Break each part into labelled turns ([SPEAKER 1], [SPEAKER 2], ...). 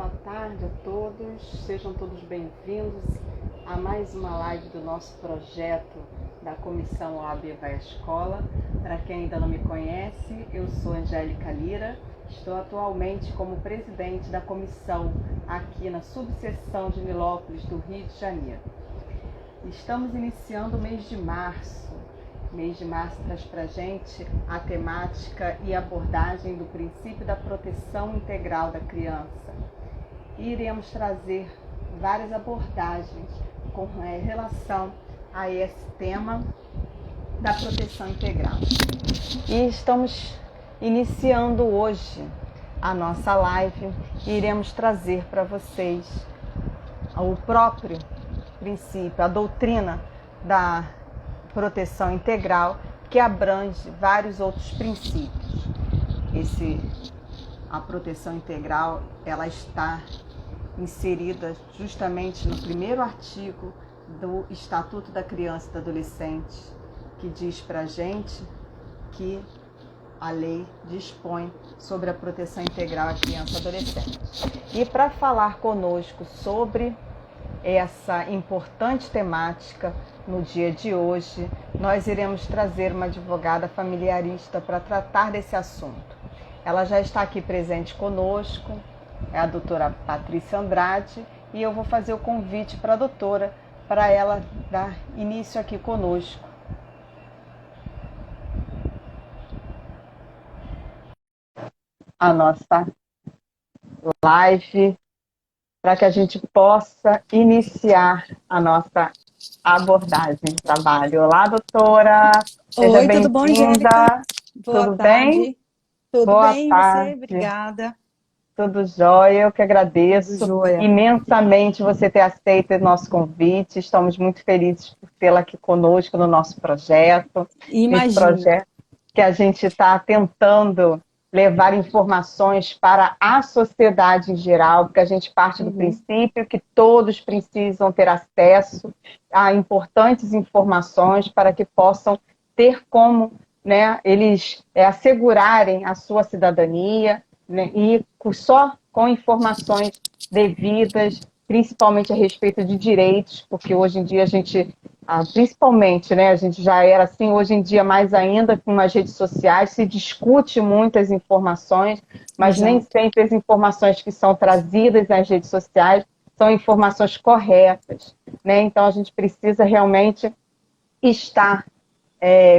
[SPEAKER 1] boa tarde a todos, sejam todos bem-vindos a mais uma live do nosso projeto da Comissão OAB Vai à Escola. Para quem ainda não me conhece, eu sou Angélica Lira, estou atualmente como presidente da comissão aqui na subseção de Nilópolis do Rio de Janeiro. Estamos iniciando o mês de março. O mês de março traz para a gente a temática e abordagem do princípio da proteção integral da criança. E iremos trazer várias abordagens com relação a esse tema da proteção integral. E estamos iniciando hoje a nossa live e iremos trazer para vocês o próprio princípio, a doutrina da proteção integral, que abrange vários outros princípios. A proteção integral, ela está inserida justamente no primeiro artigo do Estatuto da Criança e do Adolescente, que diz para a gente que a lei dispõe sobre a proteção integral à criança e adolescente. E para falar conosco sobre essa importante temática, no dia de hoje, nós iremos trazer uma advogada familiarista para tratar desse assunto. Ela já está aqui presente conosco, é a doutora Patrícia Andrade, e eu vou fazer o convite para a doutora, para ela dar início aqui conosco. A nossa live, para que a gente possa iniciar a nossa abordagem, trabalho. Olá, doutora. Seja
[SPEAKER 2] Oi, tudo bom, Angélica?
[SPEAKER 1] bem-vinda.
[SPEAKER 2] Boa
[SPEAKER 1] Tudo
[SPEAKER 2] tarde.
[SPEAKER 1] bem?
[SPEAKER 2] Tudo
[SPEAKER 1] Boa
[SPEAKER 2] bem, você?
[SPEAKER 1] tarde.
[SPEAKER 2] Obrigada.
[SPEAKER 1] Tudo jóia. Eu que
[SPEAKER 2] Tudo
[SPEAKER 1] agradeço
[SPEAKER 2] jóia.
[SPEAKER 1] imensamente você ter aceito o nosso convite. Estamos muito felizes por tê-la aqui conosco no nosso projeto. Esse
[SPEAKER 2] Imagina.
[SPEAKER 1] projeto que a gente está tentando levar informações para a sociedade em geral, porque a gente parte do princípio que todos precisam ter acesso a importantes informações para que possam ter como, né, eles assegurarem a sua cidadania, né, e só com informações devidas, principalmente a respeito de direitos, porque hoje em dia a gente, principalmente, né, a gente já era assim, hoje em dia mais ainda com as redes sociais, se discute muitas informações, mas nem sempre as informações que são trazidas nas redes sociais são informações corretas, né? Então a gente precisa realmente estar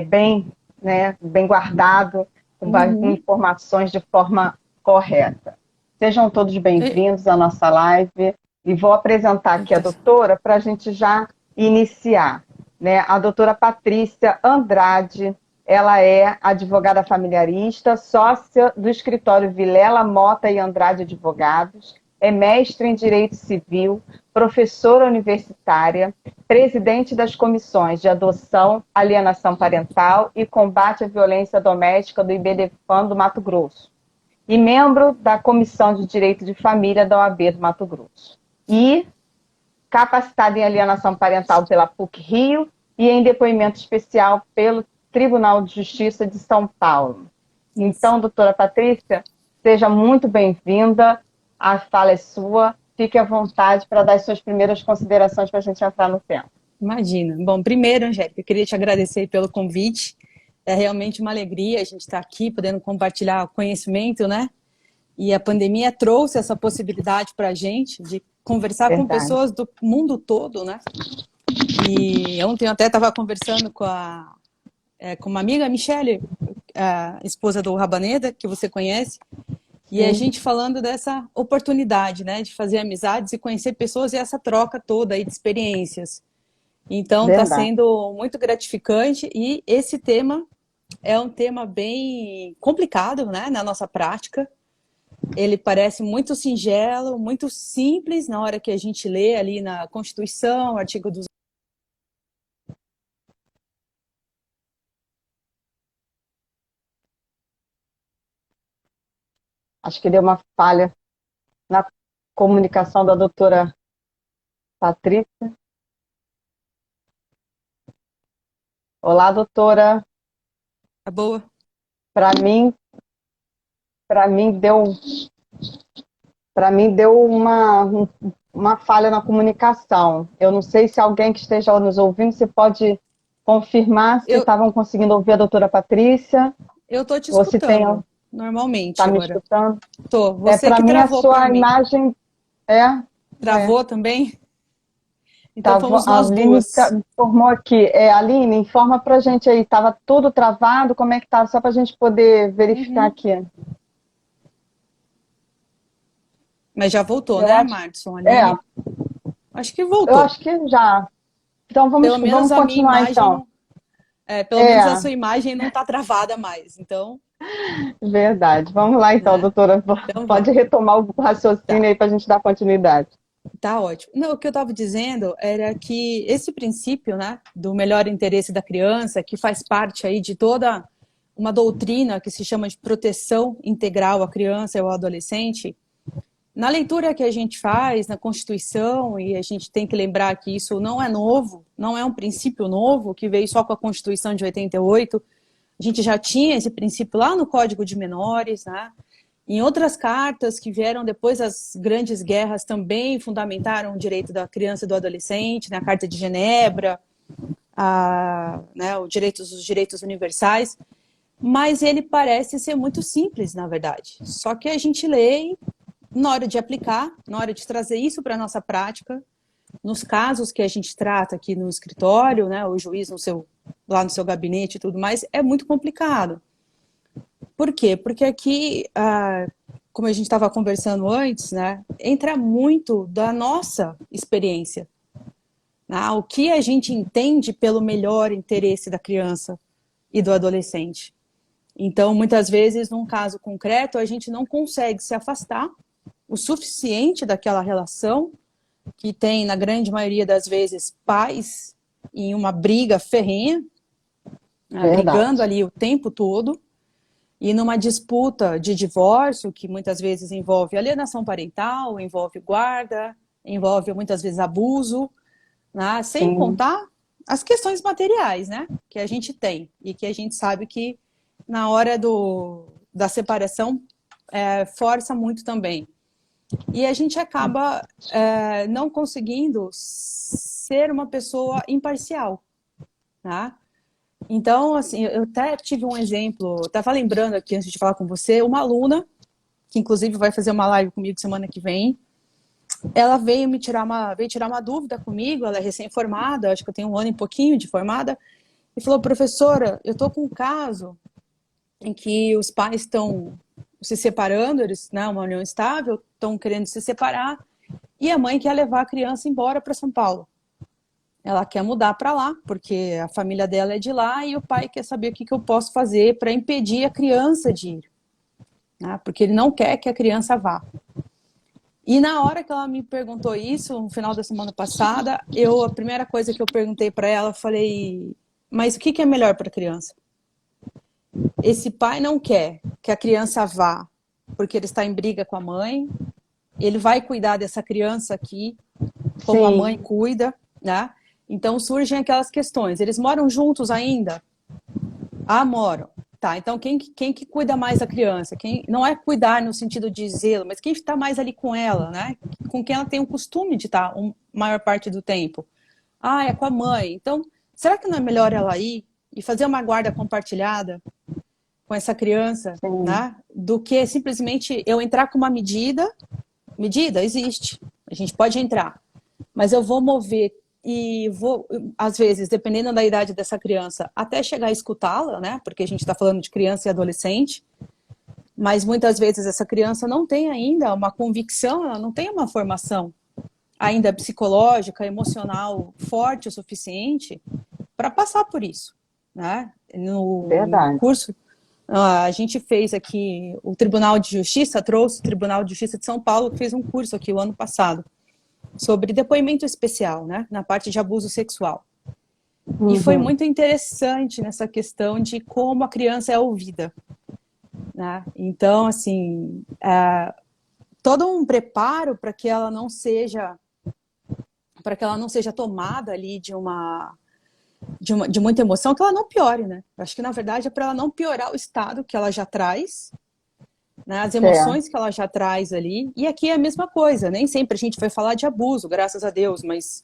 [SPEAKER 1] bem, né, bem guardado, com informações de forma correta. Sejam todos bem-vindos à nossa live e vou apresentar aqui a doutora para a gente já iniciar, né? A doutora Patrícia Andrade, ela é advogada familiarista, sócia do escritório Vilela Mota e Andrade Advogados, é mestre em Direito Civil, professora universitária, presidente das comissões de adoção, alienação parental e combate à violência doméstica do IBDFAM do Mato Grosso, e membro da Comissão de Direito de Família da OAB do Mato Grosso. E capacitada em alienação parental pela PUC-Rio e em depoimento especial pelo Tribunal de Justiça de São Paulo. Então, doutora Patrícia, seja muito bem-vinda, a fala é sua, fique à vontade para dar as suas primeiras considerações para a gente entrar no tema.
[SPEAKER 2] Imagina. Bom, primeiro, Angélica, eu queria te agradecer pelo convite. É realmente uma alegria a gente estar aqui, podendo compartilhar conhecimento, né? E a pandemia trouxe essa possibilidade para a gente de conversar com pessoas do mundo todo, né? E ontem eu até estava conversando com uma amiga, a Michele, a esposa do Rabaneda, que você conhece, e a gente falando dessa oportunidade, né, de fazer amizades e conhecer pessoas e essa troca toda aí de experiências. Então, está sendo muito gratificante e esse tema é um tema bem complicado, né, na nossa prática. Ele parece muito singelo, muito simples na hora que a gente lê ali na Constituição, artigo 200.
[SPEAKER 1] Acho que deu uma falha na comunicação da doutora Patrícia. Olá, doutora.
[SPEAKER 2] Tá boa?
[SPEAKER 1] Para mim Para mim deu uma falha na comunicação. Eu não sei se alguém que esteja nos ouvindo, você pode confirmar se
[SPEAKER 2] Eu,
[SPEAKER 1] estavam conseguindo ouvir a doutora Patrícia,
[SPEAKER 2] eu tô te
[SPEAKER 1] ou se tem,
[SPEAKER 2] escutando,
[SPEAKER 1] está
[SPEAKER 2] normalmente
[SPEAKER 1] me
[SPEAKER 2] agora.
[SPEAKER 1] escutando.
[SPEAKER 2] Tô. Você
[SPEAKER 1] Para
[SPEAKER 2] que
[SPEAKER 1] mim a
[SPEAKER 2] travou para
[SPEAKER 1] sua
[SPEAKER 2] mim.
[SPEAKER 1] imagem é, é.
[SPEAKER 2] Travou também? Então
[SPEAKER 1] Tava,
[SPEAKER 2] fomos
[SPEAKER 1] a
[SPEAKER 2] nós
[SPEAKER 1] Aline
[SPEAKER 2] duas.
[SPEAKER 1] informou aqui. Aline, informa pra gente aí, estava tudo travado? Como é que estava? Só para a gente poder verificar
[SPEAKER 2] Uhum.
[SPEAKER 1] aqui.
[SPEAKER 2] Mas já voltou,
[SPEAKER 1] Eu
[SPEAKER 2] né,
[SPEAKER 1] acho,
[SPEAKER 2] Martson,
[SPEAKER 1] é,
[SPEAKER 2] Aline? Acho que
[SPEAKER 1] eu
[SPEAKER 2] voltou.
[SPEAKER 1] acho que já. Então
[SPEAKER 2] Pelo menos
[SPEAKER 1] vamos
[SPEAKER 2] a minha
[SPEAKER 1] continuar
[SPEAKER 2] imagem
[SPEAKER 1] então.
[SPEAKER 2] não. Pelo menos a
[SPEAKER 1] É,
[SPEAKER 2] sua imagem não está travada mais. Então,
[SPEAKER 1] verdade. Vamos lá então,
[SPEAKER 2] né?
[SPEAKER 1] doutora.
[SPEAKER 2] Então
[SPEAKER 1] Pode
[SPEAKER 2] vamos.
[SPEAKER 1] retomar o raciocínio
[SPEAKER 2] Tá,
[SPEAKER 1] aí para a gente dar continuidade.
[SPEAKER 2] tá ótimo. Não, o que eu estava dizendo era que esse princípio, né, do melhor interesse da criança, que faz parte aí de toda uma doutrina que se chama de proteção integral à criança e ao adolescente. Na leitura que a gente faz na Constituição, e a gente tem que lembrar que isso não é novo, não é um princípio novo, que veio só com a Constituição de 88, a gente já tinha esse princípio lá no Código de Menores, né? Em outras cartas que vieram depois das grandes guerras também fundamentaram o direito da criança e do adolescente, na Carta de Genebra, né, os direitos universais, mas ele parece ser muito simples, na verdade. Só que a gente lê na hora de aplicar, na hora de trazer isso para a nossa prática, nos casos que a gente trata aqui no escritório, né, o juiz lá no seu gabinete e tudo mais, é muito complicado. Por quê? Porque aqui, como a gente estava conversando antes, né, entra muito da nossa experiência. Né, o que a gente entende pelo melhor interesse da criança e do adolescente. Então, muitas vezes, num caso concreto, a gente não consegue se afastar o suficiente daquela relação que tem, na grande maioria das vezes, pais em uma briga ferrenha, né, brigando
[SPEAKER 1] Verdade.
[SPEAKER 2] ali o tempo todo, e numa disputa de divórcio, que muitas vezes envolve alienação parental, envolve guarda, envolve muitas vezes abuso, né, sem
[SPEAKER 1] Sim,
[SPEAKER 2] contar as questões materiais, né, que a gente tem, e que a gente sabe que na hora da separação força muito também. E a gente acaba não conseguindo ser uma pessoa imparcial, tá? Então, assim, eu até tive um exemplo, estava lembrando aqui, antes de falar com você, uma aluna, que inclusive vai fazer uma live comigo semana que vem, ela veio tirar uma dúvida comigo, ela é recém-formada, acho que eu tenho um ano e pouquinho de formada, e falou, professora, eu estou com um caso em que os pais estão se separando, eles, né, uma união estável, estão querendo se separar, e a mãe quer levar a criança embora para São Paulo. Ela quer mudar para lá, porque a família dela é de lá, e o pai quer saber o que eu posso fazer para impedir a criança de ir, né, porque ele não quer que a criança vá. E na hora que ela me perguntou isso, no final da semana passada, a primeira coisa que eu perguntei para ela, falei, mas o que é melhor para a criança? Esse pai não quer que a criança vá porque ele está em briga com a mãe, ele vai cuidar dessa criança aqui, como a mãe
[SPEAKER 1] sim,
[SPEAKER 2] cuida, né? Então surgem aquelas questões. Eles moram juntos ainda? Ah, moram. Tá, então quem que cuida mais da criança? Quem não é cuidar no sentido de zelo, mas quem está mais ali com ela, né? Com quem ela tem o costume de estar a maior parte do tempo? Ah, é com a mãe. Então, será que não é melhor ela ir e fazer uma guarda compartilhada com essa criança,
[SPEAKER 1] sim.
[SPEAKER 2] né? Do que simplesmente eu entrar com uma medida. Medida existe, a gente pode entrar, mas eu vou mover e vou, às vezes, dependendo da idade dessa criança, até chegar a escutá-la, né? Porque a gente está falando de criança e adolescente, mas muitas vezes essa criança não tem ainda uma convicção, ela não tem uma formação ainda psicológica, emocional forte o suficiente para passar por isso, né? No
[SPEAKER 1] Verdade.
[SPEAKER 2] curso a gente fez aqui, o Tribunal de Justiça trouxe o Tribunal de Justiça de São Paulo, que fez um curso aqui o ano passado, sobre depoimento especial, né, na parte de abuso sexual. E foi
[SPEAKER 1] Uhum.
[SPEAKER 2] muito interessante nessa questão de como a criança é ouvida. Né? Então, assim, todo um preparo para que ela não seja tomada ali de muita emoção, que ela não piore, né? Eu acho que, na verdade, é para ela não piorar o estado que ela já traz, né, as
[SPEAKER 1] Certo.
[SPEAKER 2] emoções que ela já traz ali. E aqui é a mesma coisa, nem sempre a gente vai falar de abuso, graças a Deus, mas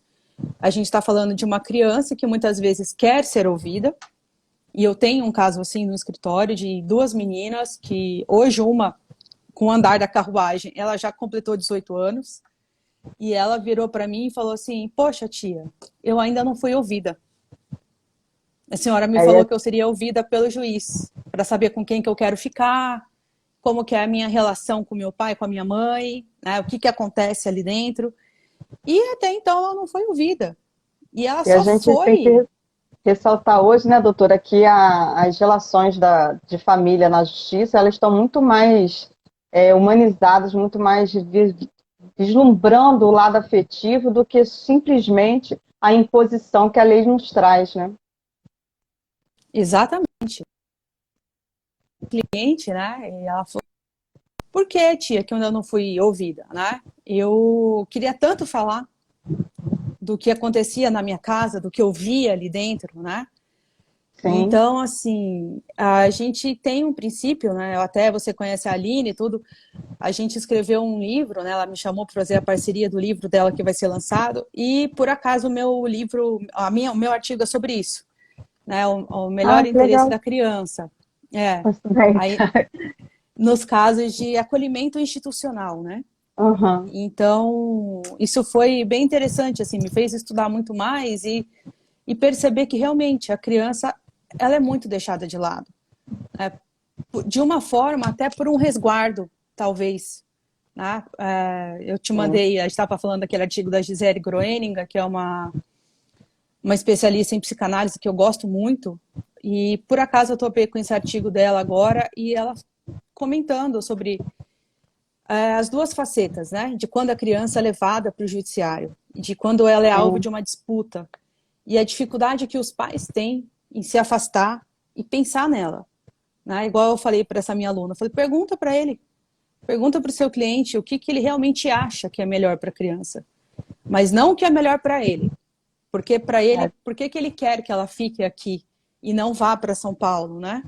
[SPEAKER 2] a gente está falando de uma criança que muitas vezes quer ser ouvida. E eu tenho um caso assim no escritório de duas meninas que hoje uma, com o andar da carruagem, ela já completou 18 anos e ela virou para mim e falou assim: poxa, tia, eu ainda não fui ouvida. A senhora me
[SPEAKER 1] Aí
[SPEAKER 2] falou que eu seria ouvida pelo juiz para saber com quem que eu quero ficar, como que é a minha relação com meu pai, com a minha mãe, né, o que que acontece ali dentro. E até então ela não foi ouvida. E ela
[SPEAKER 1] e a
[SPEAKER 2] só
[SPEAKER 1] gente tem
[SPEAKER 2] foi.
[SPEAKER 1] que ressaltar hoje, né, doutora, que as relações de família na justiça, elas estão muito mais humanizadas, muito mais vislumbrando o lado afetivo do que simplesmente a imposição que a lei nos traz, né?
[SPEAKER 2] Exatamente. Cliente, né? E ela falou: por que, tia, que eu ainda não fui ouvida, né? Eu queria tanto falar do que acontecia na minha casa, do que eu via ali dentro, né?
[SPEAKER 1] Sim.
[SPEAKER 2] Então, assim, a gente tem um princípio, né? Até você conhece a Aline e tudo. A gente escreveu um livro, né? Ela me chamou para fazer a parceria do livro dela que vai ser lançado. E por acaso o meu livro, o meu artigo é sobre isso, né? O
[SPEAKER 1] Ah,
[SPEAKER 2] melhor
[SPEAKER 1] que
[SPEAKER 2] interesse
[SPEAKER 1] legal.
[SPEAKER 2] da criança. É.
[SPEAKER 1] Excelente.
[SPEAKER 2] Aí, nos casos de acolhimento institucional, né?
[SPEAKER 1] Uhum.
[SPEAKER 2] Então, isso foi bem interessante, assim, me fez estudar muito mais e perceber que realmente a criança, ela é muito deixada de lado, né? De uma forma, até por um resguardo, talvez, né? Eu te
[SPEAKER 1] Sim.
[SPEAKER 2] mandei, a gente estava falando daquele artigo da Gisele Groeninger, que é uma especialista em psicanálise que eu gosto muito, e por acaso eu topei com esse artigo dela agora, e ela comentando sobre as duas facetas, né? De quando a criança é levada para o judiciário, de quando ela é alvo
[SPEAKER 1] Sim.
[SPEAKER 2] de uma disputa, e a dificuldade que os pais têm em se afastar e pensar nela, né? Igual eu falei para essa minha aluna, eu falei: pergunta para ele, pergunta para o seu cliente o que que ele realmente acha que é melhor para a criança, mas não o que é melhor para ele, porque para ele, por que que ele quer que ela fique aqui e não vá para São Paulo, né?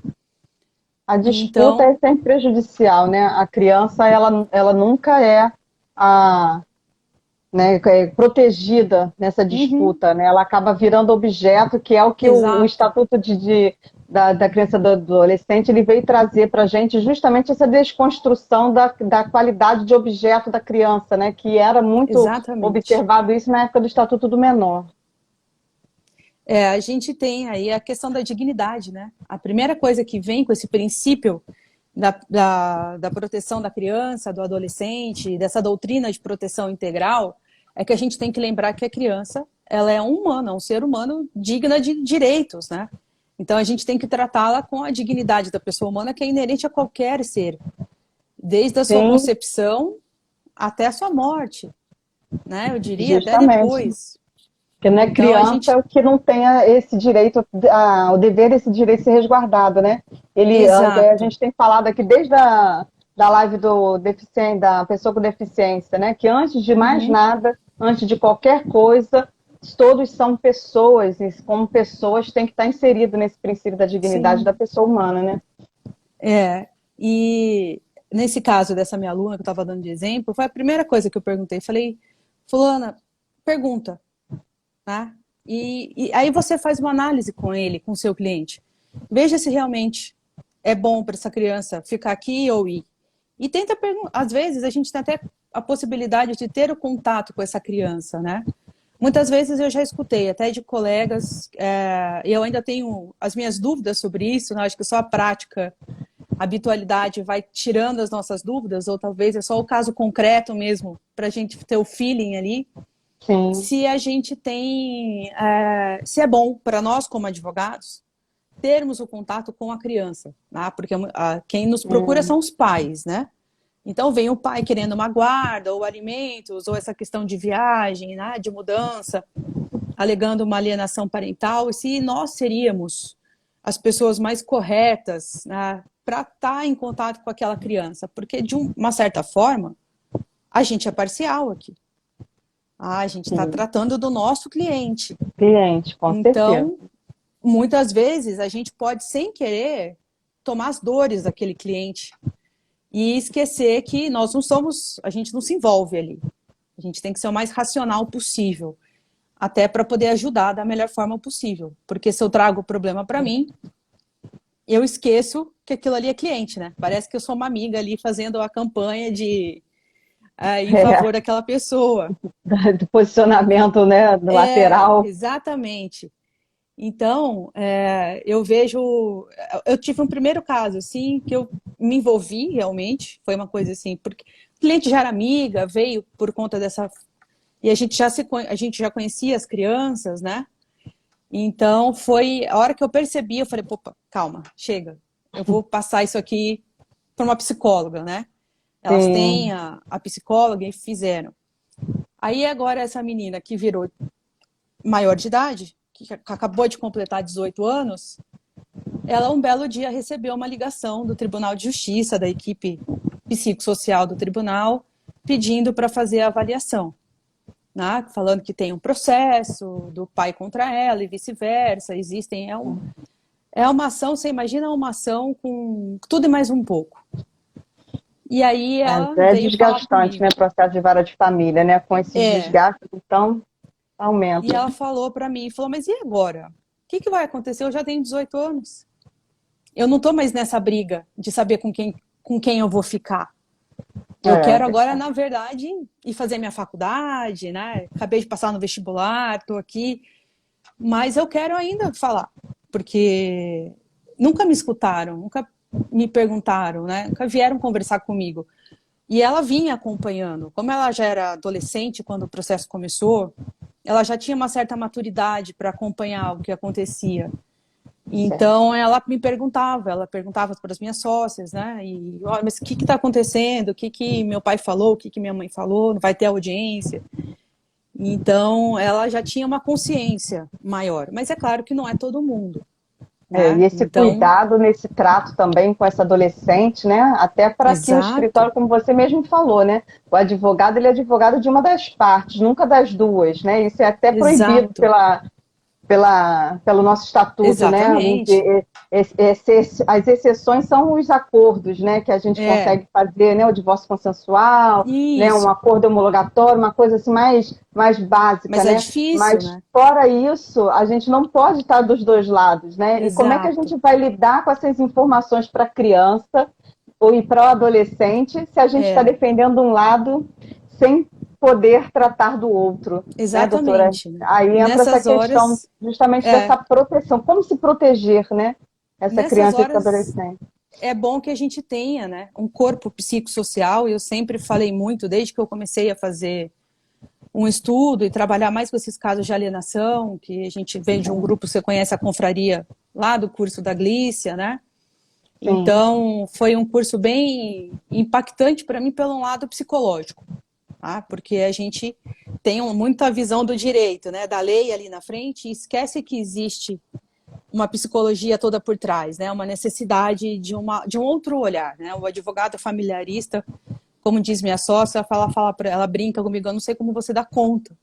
[SPEAKER 1] A disputa
[SPEAKER 2] Então,
[SPEAKER 1] é sempre prejudicial, né? A criança, ela nunca é a, né, protegida nessa
[SPEAKER 2] uhum,
[SPEAKER 1] disputa, né? Ela acaba virando objeto, que é o que o
[SPEAKER 2] exato,
[SPEAKER 1] Estatuto da Criança e do Adolescente ele veio trazer para a gente justamente essa desconstrução da qualidade de objeto da criança, né? Que era muito
[SPEAKER 2] exatamente.
[SPEAKER 1] observado isso na época do Estatuto do Menor.
[SPEAKER 2] A gente tem aí a questão da dignidade, né? A primeira coisa que vem com esse princípio da proteção da criança, do adolescente, dessa doutrina de proteção integral, é que a gente tem que lembrar que a criança, ela é um humano, é um ser humano digna de direitos, né? Então a gente tem que tratá-la com a dignidade da pessoa humana que é inerente a qualquer ser, desde a sua
[SPEAKER 1] Sim,
[SPEAKER 2] concepção até a sua morte, né? Eu diria até
[SPEAKER 1] justamente.
[SPEAKER 2] depois.
[SPEAKER 1] Porque não é
[SPEAKER 2] Então a
[SPEAKER 1] criança
[SPEAKER 2] gente,
[SPEAKER 1] é o que não tenha esse direito, o dever desse direito ser resguardado, né? A
[SPEAKER 2] exato.
[SPEAKER 1] gente tem falado aqui desde da live do deficiente, da pessoa com deficiência, né? Que antes de mais
[SPEAKER 2] Uhum.
[SPEAKER 1] nada, antes de qualquer coisa, todos são pessoas, e como pessoas tem que estar inserido nesse princípio da dignidade
[SPEAKER 2] Sim,
[SPEAKER 1] da pessoa humana, né?
[SPEAKER 2] e nesse caso dessa minha aluna que eu estava dando de exemplo, foi a primeira coisa que eu perguntei. Falei: fulana, pergunta, tá? E aí você faz uma análise com ele, com o seu cliente. Veja se realmente é bom para essa criança ficar aqui ou ir. E tenta perguntar. Às vezes a gente tem até a possibilidade de ter o contato com essa criança, né? Muitas vezes eu já escutei, até de colegas, e eu ainda tenho as minhas dúvidas sobre isso, né? Acho que só a prática, a habitualidade vai tirando as nossas dúvidas, ou talvez é só o caso concreto mesmo, para a gente ter o feeling ali,
[SPEAKER 1] Sim.
[SPEAKER 2] se a gente tem, se é bom para nós como advogados, termos o contato com a criança, né? Porque quem nos procura
[SPEAKER 1] Hum.
[SPEAKER 2] são os pais, né? Então vem o pai querendo uma guarda, ou alimentos, ou essa questão de viagem, né? De mudança, alegando uma alienação parental, e se nós seríamos as pessoas mais corretas, né, para estar em contato com aquela criança, porque de uma certa forma a gente é parcial aqui. A gente está
[SPEAKER 1] Sim.
[SPEAKER 2] tratando do nosso cliente.
[SPEAKER 1] Cliente, com certeza.
[SPEAKER 2] Então, muitas vezes a gente pode, sem querer, tomar as dores daquele cliente. e esquecer que nós não somos, a gente não se envolve ali. A gente tem que ser o mais racional possível, até para poder ajudar da melhor forma possível. Porque se eu trago o problema para mim, eu esqueço que aquilo ali é cliente, né? Parece que eu sou uma amiga ali fazendo a campanha em favor daquela pessoa.
[SPEAKER 1] Do posicionamento, né, do lateral.
[SPEAKER 2] Exatamente. Então, eu vejo... Eu tive um primeiro caso, assim, que eu me envolvi realmente. Foi uma coisa assim, porque o cliente já era amiga, veio por conta dessa... E a gente já conhecia as crianças, né? Então, foi a hora que eu percebi, eu falei, opa, calma, chega. Eu vou passar isso aqui para uma psicóloga, né? Elas têm a psicóloga e fizeram. Aí agora essa menina que virou maior de idade, que acabou de completar 18 anos, ela um belo dia recebeu uma ligação do Tribunal de Justiça, da equipe psicossocial do tribunal, pedindo para fazer a avaliação, né? Falando que tem um processo do pai contra ela e vice-versa, é uma ação, você imagina uma ação com tudo e mais um pouco. E aí ela veio
[SPEAKER 1] desgastante, né, processo de vara de família, né, com esses desgastes, então aumenta.
[SPEAKER 2] E ela falou para mim, mas e agora? O que vai acontecer? Eu já tenho 18 anos. Eu não estou mais nessa briga de saber com quem eu vou ficar. Eu quero agora, na verdade, ir fazer minha faculdade, né? Acabei de passar no vestibular, estou aqui. Mas eu quero ainda falar, porque nunca me escutaram, nunca me perguntaram, né? Nunca vieram conversar comigo. E ela vinha acompanhando. Como ela já era adolescente quando o processo começou, ela já tinha uma certa maturidade para acompanhar o que acontecia. Então, ela perguntava para as minhas sócias, né? E, olha, mas o que está acontecendo? O que meu pai falou? O que minha mãe falou? Não vai ter audiência? Então, ela já tinha uma consciência maior. Mas é claro que não é todo mundo. Né?
[SPEAKER 1] E esse cuidado nesse trato também com essa adolescente, né? Até para que o escritório, como você mesmo falou, né? O advogado, ele é advogado de uma das partes, nunca das duas, né? Isso é até proibido pelo nosso estatuto.
[SPEAKER 2] Exatamente.
[SPEAKER 1] Né? As exceções são os acordos, né, que a gente consegue fazer, né, o divórcio consensual, né, um acordo homologatório, uma coisa assim mais básica.
[SPEAKER 2] Mas
[SPEAKER 1] né?
[SPEAKER 2] É difícil,
[SPEAKER 1] mas
[SPEAKER 2] né?
[SPEAKER 1] fora isso, a gente não pode estar dos dois lados, né?
[SPEAKER 2] Exato.
[SPEAKER 1] E como é que a gente vai lidar com essas informações para a criança ou para o adolescente se a gente está defendendo um lado sem poder tratar do outro?
[SPEAKER 2] Exatamente.
[SPEAKER 1] Né, doutora? Aí entra essa questão justamente dessa proteção. Como se proteger, né? Essa criança e esse adolescente.
[SPEAKER 2] É bom que a gente tenha, né, um corpo psicossocial. Eu sempre falei muito, desde que eu comecei a fazer um estudo e trabalhar mais com esses casos de alienação, que a gente vem de um grupo, você conhece a confraria lá do curso da Glícia, né? Sim. Então, foi um curso bem impactante para mim pelo lado psicológico. Porque a gente tem muita visão do direito, né, da lei ali na frente, e esquece que existe uma psicologia toda por trás, né, uma necessidade de um outro olhar, né, o advogado familiarista, como diz minha sócia, ela brinca comigo, eu não sei como você dá conta,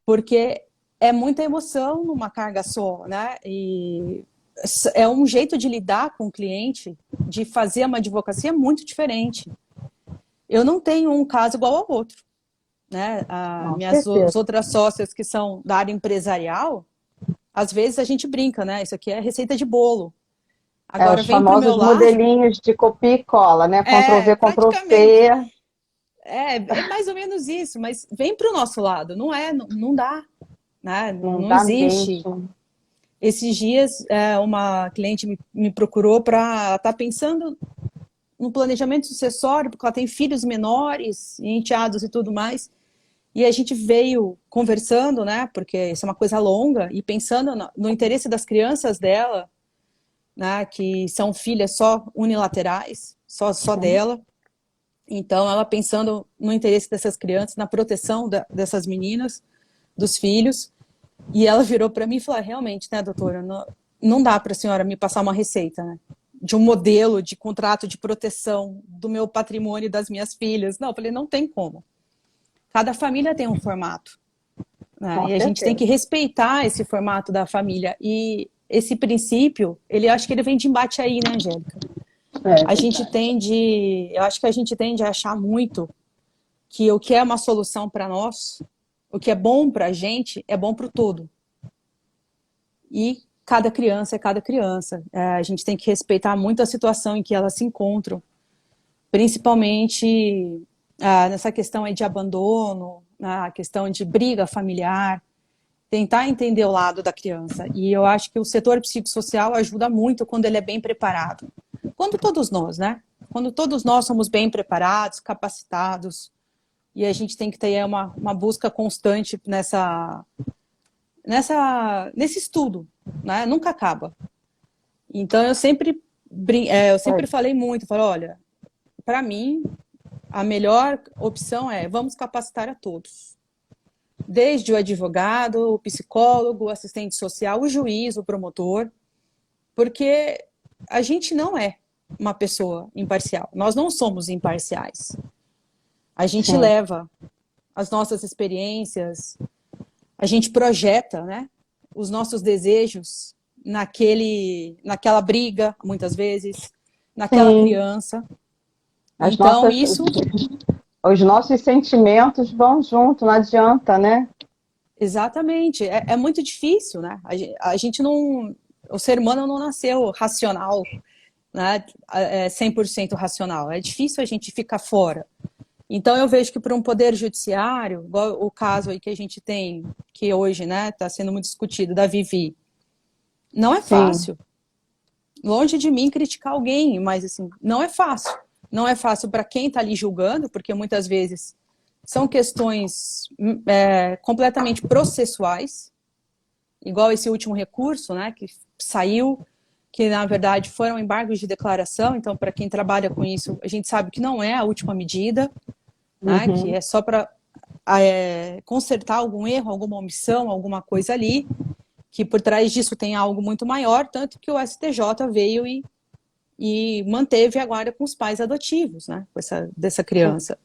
[SPEAKER 2] porque é muita emoção numa carga só, né, e é um jeito de lidar com o cliente, de fazer uma advocacia muito diferente. Eu não tenho um caso igual ao outro, né? As outras sócias que são da área empresarial, às vezes a gente brinca, né? Isso aqui é receita de bolo. Agora
[SPEAKER 1] os famosos modelinhos de copia e cola, né? Ctrl-V, Ctrl-C.
[SPEAKER 2] É mais ou menos isso, mas vem para o nosso lado, não dá, né? Não
[SPEAKER 1] dá
[SPEAKER 2] existe.
[SPEAKER 1] Mesmo.
[SPEAKER 2] Esses dias, uma cliente me procurou para estar pensando no planejamento sucessório, porque ela tem filhos menores, enteados e tudo mais. E a gente veio conversando, né, porque isso é uma coisa longa, e pensando no interesse das crianças dela, né, que são filhas só unilaterais, só dela. Então, ela pensando no interesse dessas crianças, na proteção dessas meninas, dos filhos. E ela virou para mim e falou, realmente, né, doutora, não dá para a senhora me passar uma receita, né? De um modelo de contrato de proteção do meu patrimônio e das minhas filhas. Não, eu falei, não tem como. Cada família tem um formato. Né? E a gente tem que respeitar esse formato da família. E esse princípio, acho que ele vem de embate aí, né, Angélica? A gente tende, eu acho que a gente tende a achar muito que o que é uma solução para nós, o que é bom para a gente, é bom para o todo. E cada criança é cada criança. A gente tem que respeitar muito a situação em que elas se encontram, principalmente nessa questão aí de abandono, na questão de briga familiar, tentar entender o lado da criança. E eu acho que o setor psicossocial ajuda muito quando ele é bem preparado. Quando todos nós, né? Quando todos nós somos bem preparados, capacitados, e a gente tem que ter uma busca constante nesse estudo, né? Nunca acaba. Então eu sempre falei muito, olha, para mim a melhor opção é vamos capacitar a todos, desde o advogado, o psicólogo, o assistente social, o juiz, o promotor, porque a gente não é uma pessoa imparcial, nós não somos imparciais. A gente leva as nossas experiências, a gente projeta, né, os nossos desejos naquela briga, muitas vezes, naquela criança.
[SPEAKER 1] Os nossos sentimentos vão junto, não adianta, né?
[SPEAKER 2] Exatamente. É muito difícil, né? A gente não... O ser humano não nasceu racional, né? 100% racional. É difícil a gente ficar fora. Então, eu vejo que para um poder judiciário, igual o caso aí que a gente tem, que hoje, né, está sendo muito discutido, da Vivi, não é fácil. Longe de mim criticar alguém, mas assim, não é fácil. Não é fácil para quem está ali julgando, porque muitas vezes são questões completamente processuais, igual esse último recurso, né, que saiu, que na verdade foram embargos de declaração. Então, para quem trabalha com isso, a gente sabe que não é a última medida, né, que é só para consertar algum erro, alguma omissão, alguma coisa ali, que por trás disso tem algo muito maior, tanto que o STJ veio e manteve a guarda com os pais adotivos, né, dessa criança.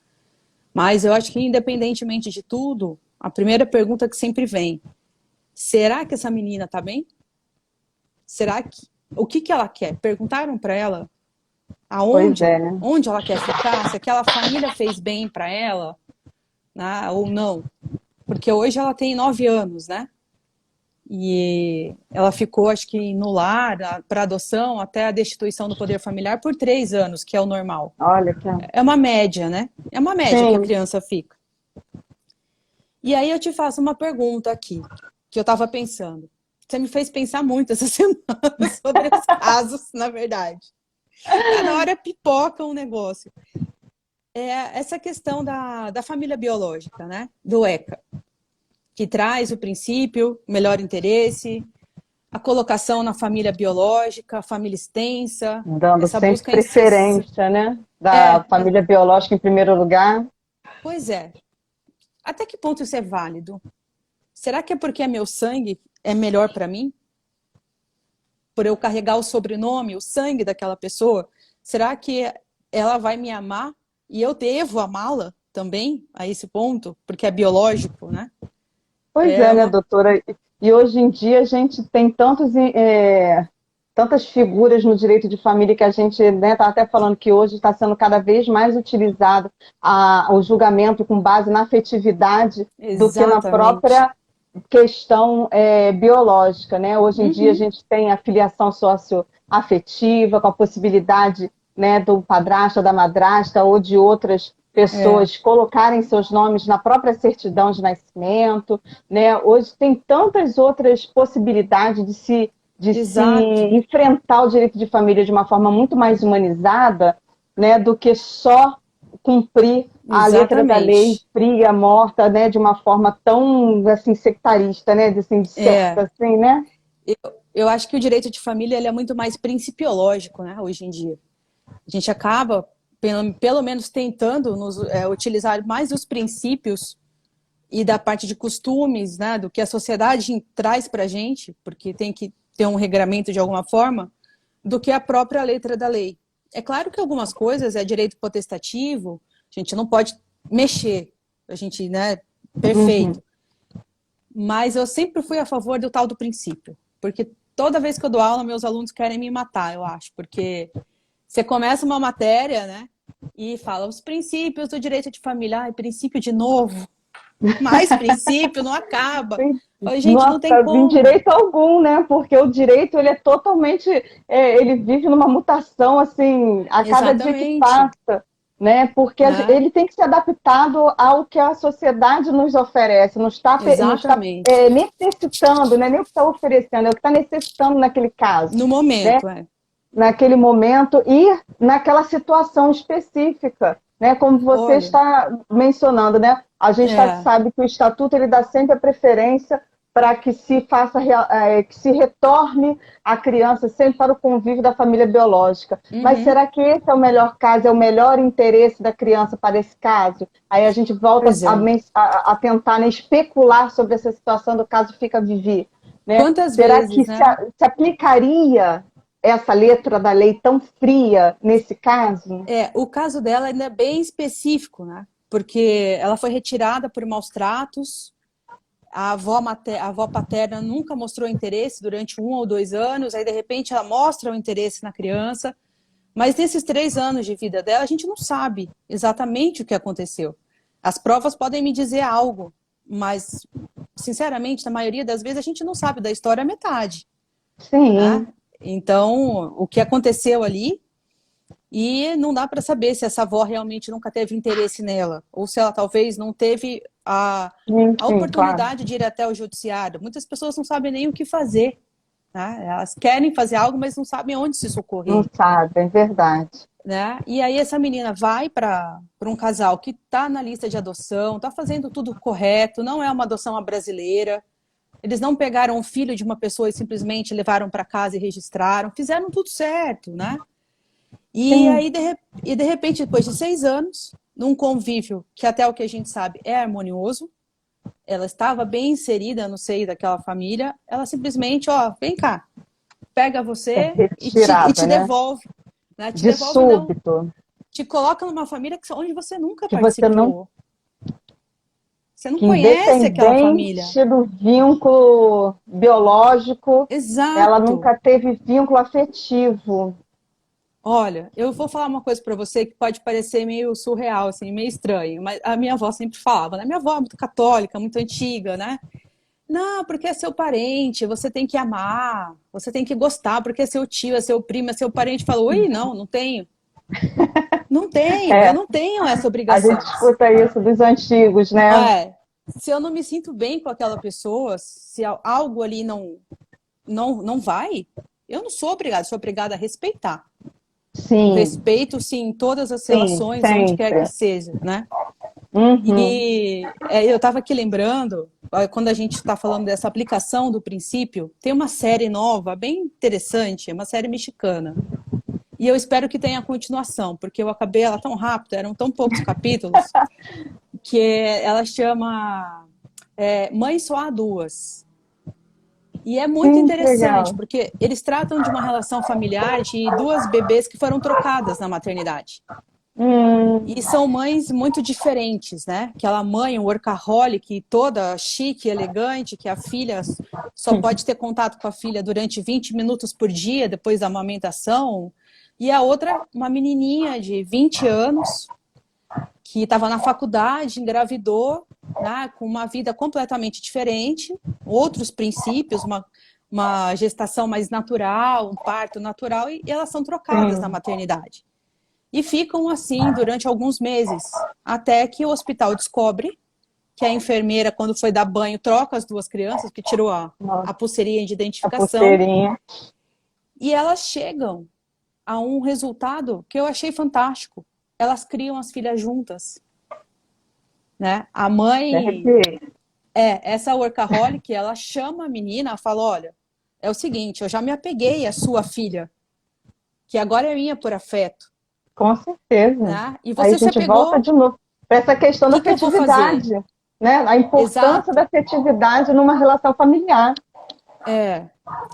[SPEAKER 2] Mas eu acho que, independentemente de tudo, a primeira pergunta que sempre vem: será que essa menina está bem? O que ela quer? Perguntaram para ela aonde, onde ela quer ficar? Se aquela família fez bem para ela, né, ou não? Porque hoje ela tem 9 anos, né? E ela ficou, acho que, no lar, para adoção, até a destituição do poder familiar, por 3 anos, que é o normal.
[SPEAKER 1] Olha que...
[SPEAKER 2] É uma média, né? É uma média que a criança fica. E aí eu te faço uma pergunta aqui, que eu estava pensando. Você me fez pensar muito essa semana sobre os casos, na verdade. Cada hora pipoca um negócio. Essa questão da família biológica, né? Do ECA, que traz o princípio, melhor interesse, a colocação na família biológica, a família extensa.
[SPEAKER 1] Dando essa sempre preferência, né? Da família biológica em primeiro lugar.
[SPEAKER 2] Pois é. Até que ponto isso é válido? Será que é porque meu sangue é melhor para mim? Por eu carregar o sobrenome, o sangue daquela pessoa? Será que ela vai me amar e eu devo amá-la também a esse ponto? Porque é biológico, né?
[SPEAKER 1] Pois né, doutora? E hoje em dia a gente tem tantas figuras no direito de família que a gente está até falando que hoje está sendo cada vez mais utilizado o julgamento com base na afetividade do que na própria questão biológica, né? Hoje em dia a gente tem a filiação socioafetiva, com a possibilidade, né, do padrasto, da madrasta ou de outras pessoas colocarem seus nomes na própria certidão de nascimento, né? Hoje tem tantas outras possibilidades de se enfrentar o direito de família de uma forma muito mais humanizada, né, do que só cumprir a letra da lei fria, morta, né, de uma forma tão assim sectarista, né, assim, de certa, assim, né?
[SPEAKER 2] Eu acho que o direito de família ele é muito mais principiológico, né, hoje em dia. A gente acaba, pelo menos, tentando utilizar mais os princípios e da parte de costumes, né, do que a sociedade traz para a gente, porque tem que ter um regramento de alguma forma, do que a própria letra da lei. É claro que algumas coisas é direito potestativo, a gente não pode mexer, a gente, né, perfeito. Mas eu sempre fui a favor do tal do princípio, porque toda vez que eu dou aula, meus alunos querem me matar, eu acho, porque Você começa uma matéria, né? E fala os princípios do direito de família. Ai, princípio de novo. Mais princípio, não acaba. Falei, gente, não tem
[SPEAKER 1] Nossa, em
[SPEAKER 2] como.
[SPEAKER 1] direito algum, né? Porque o direito, ele é totalmente, ele vive numa mutação, assim, a cada dia que
[SPEAKER 2] Exatamente,
[SPEAKER 1] passa, né? Porque
[SPEAKER 2] né?
[SPEAKER 1] ele tem que ser adaptado ao que a sociedade nos oferece, não está
[SPEAKER 2] Exatamente.
[SPEAKER 1] necessitando, né? Nem o que está oferecendo, é o que está necessitando naquele caso,
[SPEAKER 2] No
[SPEAKER 1] né?
[SPEAKER 2] momento, é.
[SPEAKER 1] Naquele momento e naquela situação específica, né? Como você
[SPEAKER 2] Olha,
[SPEAKER 1] está mencionando, né? A gente
[SPEAKER 2] é.
[SPEAKER 1] sabe que o estatuto ele dá sempre a preferência para que se faça, que se retorne a criança sempre para o convívio da família biológica. Mas
[SPEAKER 2] Uhum.
[SPEAKER 1] será que esse é o melhor caso, é o melhor interesse da criança para esse caso? Aí a gente volta
[SPEAKER 2] Pois é.
[SPEAKER 1] a tentar, né, especular sobre essa situação do caso Fica Vivi, né?
[SPEAKER 2] Quantas
[SPEAKER 1] Será que
[SPEAKER 2] vezes, né?
[SPEAKER 1] se aplicaria essa letra da lei tão fria nesse caso?
[SPEAKER 2] O caso dela ainda é bem específico, né? Porque ela foi retirada por maus tratos, a avó paterna nunca mostrou interesse durante 1 ou 2 anos, aí de repente ela mostra o interesse na criança, mas nesses 3 anos de vida dela, a gente não sabe exatamente o que aconteceu. As provas podem me dizer algo, mas, sinceramente, na maioria das vezes, a gente não sabe da história a metade, né?
[SPEAKER 1] Sim,
[SPEAKER 2] Então, o que aconteceu ali, e não dá para saber se essa avó realmente nunca teve interesse nela, ou se ela talvez não teve
[SPEAKER 1] sim,
[SPEAKER 2] a
[SPEAKER 1] sim, claro.
[SPEAKER 2] oportunidade de ir até o judiciário. Muitas pessoas não sabem nem o que fazer, né? Elas querem fazer algo, mas não sabem onde se
[SPEAKER 1] Não
[SPEAKER 2] socorrer,
[SPEAKER 1] sabe, é verdade.
[SPEAKER 2] né? E aí essa menina vai para um casal que está na lista de adoção, está fazendo tudo correto, não é uma adoção à brasileira. Eles não pegaram o filho de uma pessoa e simplesmente levaram para casa e registraram, fizeram tudo certo, né? E
[SPEAKER 1] Sim,
[SPEAKER 2] aí, de repente, depois de 6 anos, num convívio que até o que a gente sabe é harmonioso, ela estava bem inserida no seio daquela família, ela simplesmente, ó, vem cá, pega
[SPEAKER 1] é
[SPEAKER 2] você e
[SPEAKER 1] retirada,
[SPEAKER 2] te
[SPEAKER 1] né?
[SPEAKER 2] devolve, né? Te
[SPEAKER 1] De
[SPEAKER 2] devolve, não,
[SPEAKER 1] súbito,
[SPEAKER 2] te coloca numa família onde você nunca
[SPEAKER 1] que você não,
[SPEAKER 2] participou, você não
[SPEAKER 1] que
[SPEAKER 2] conhece aquela família.
[SPEAKER 1] independente do vínculo biológico, ela
[SPEAKER 2] Exato.
[SPEAKER 1] nunca teve vínculo afetivo.
[SPEAKER 2] Olha, eu vou falar uma coisa para você que pode parecer meio surreal, assim, meio estranho, mas a minha avó sempre falava, né? Minha avó é muito católica, muito antiga, né? Não, porque é seu parente, você tem que amar, você tem que gostar, porque é seu tio, é seu primo, é seu parente. Falou, oi, não, não tenho. Não tenho, eu
[SPEAKER 1] É,
[SPEAKER 2] não tenho essa
[SPEAKER 1] a gente
[SPEAKER 2] obrigação.
[SPEAKER 1] escuta isso dos antigos, né?
[SPEAKER 2] Se eu não me sinto bem com aquela pessoa, se algo ali não vai, eu não sou obrigada, sou obrigada a respeitar. O
[SPEAKER 1] Sim,
[SPEAKER 2] respeito, sim, em todas as
[SPEAKER 1] sim,
[SPEAKER 2] relações, onde quer que
[SPEAKER 1] sempre.
[SPEAKER 2] seja, né?
[SPEAKER 1] Uhum.
[SPEAKER 2] E eu estava aqui lembrando, quando a gente está falando dessa aplicação do princípio, tem uma série nova, bem interessante, é uma série mexicana. E eu espero que tenha continuação, porque eu acabei ela tão rápido, eram tão poucos capítulos, que ela chama Mãe Só Há Duas. E é muito
[SPEAKER 1] Sim, que
[SPEAKER 2] interessante,
[SPEAKER 1] legal.
[SPEAKER 2] porque eles tratam de uma relação familiar de duas bebês que foram trocadas na maternidade.
[SPEAKER 1] Hum,
[SPEAKER 2] E são mães muito diferentes, né? Aquela mãe, workaholic, toda chique, elegante, que a filha só pode ter contato com a filha durante 20 minutos por dia depois da amamentação. E a outra, uma menininha de 20 anos, que estava na faculdade, engravidou, né? Com uma vida completamente diferente, outros princípios, uma gestação mais natural, um parto natural, e elas são trocadas na
[SPEAKER 1] sim.
[SPEAKER 2] maternidade. E ficam assim durante alguns meses, até que o hospital descobre que a enfermeira, quando foi dar banho, troca as duas crianças, que tirou
[SPEAKER 1] Nossa,
[SPEAKER 2] a pulseirinha de
[SPEAKER 1] a
[SPEAKER 2] identificação,
[SPEAKER 1] pulseirinha.
[SPEAKER 2] e elas chegam a um resultado que eu achei fantástico. Elas criam as filhas juntas, né? A
[SPEAKER 1] Me
[SPEAKER 2] mãe,
[SPEAKER 1] arrepiei.
[SPEAKER 2] essa workaholic, ela chama a menina, fala, olha, é o seguinte, eu já me apeguei à sua filha, que agora é minha por afeto,
[SPEAKER 1] Com certeza.
[SPEAKER 2] né? E
[SPEAKER 1] Aí a
[SPEAKER 2] você se
[SPEAKER 1] gente volta
[SPEAKER 2] apegou, o
[SPEAKER 1] de novo para essa questão da
[SPEAKER 2] que eu vou fazer?
[SPEAKER 1] afetividade, né? A importância da
[SPEAKER 2] Exato.
[SPEAKER 1] afetividade numa relação familiar.
[SPEAKER 2] É.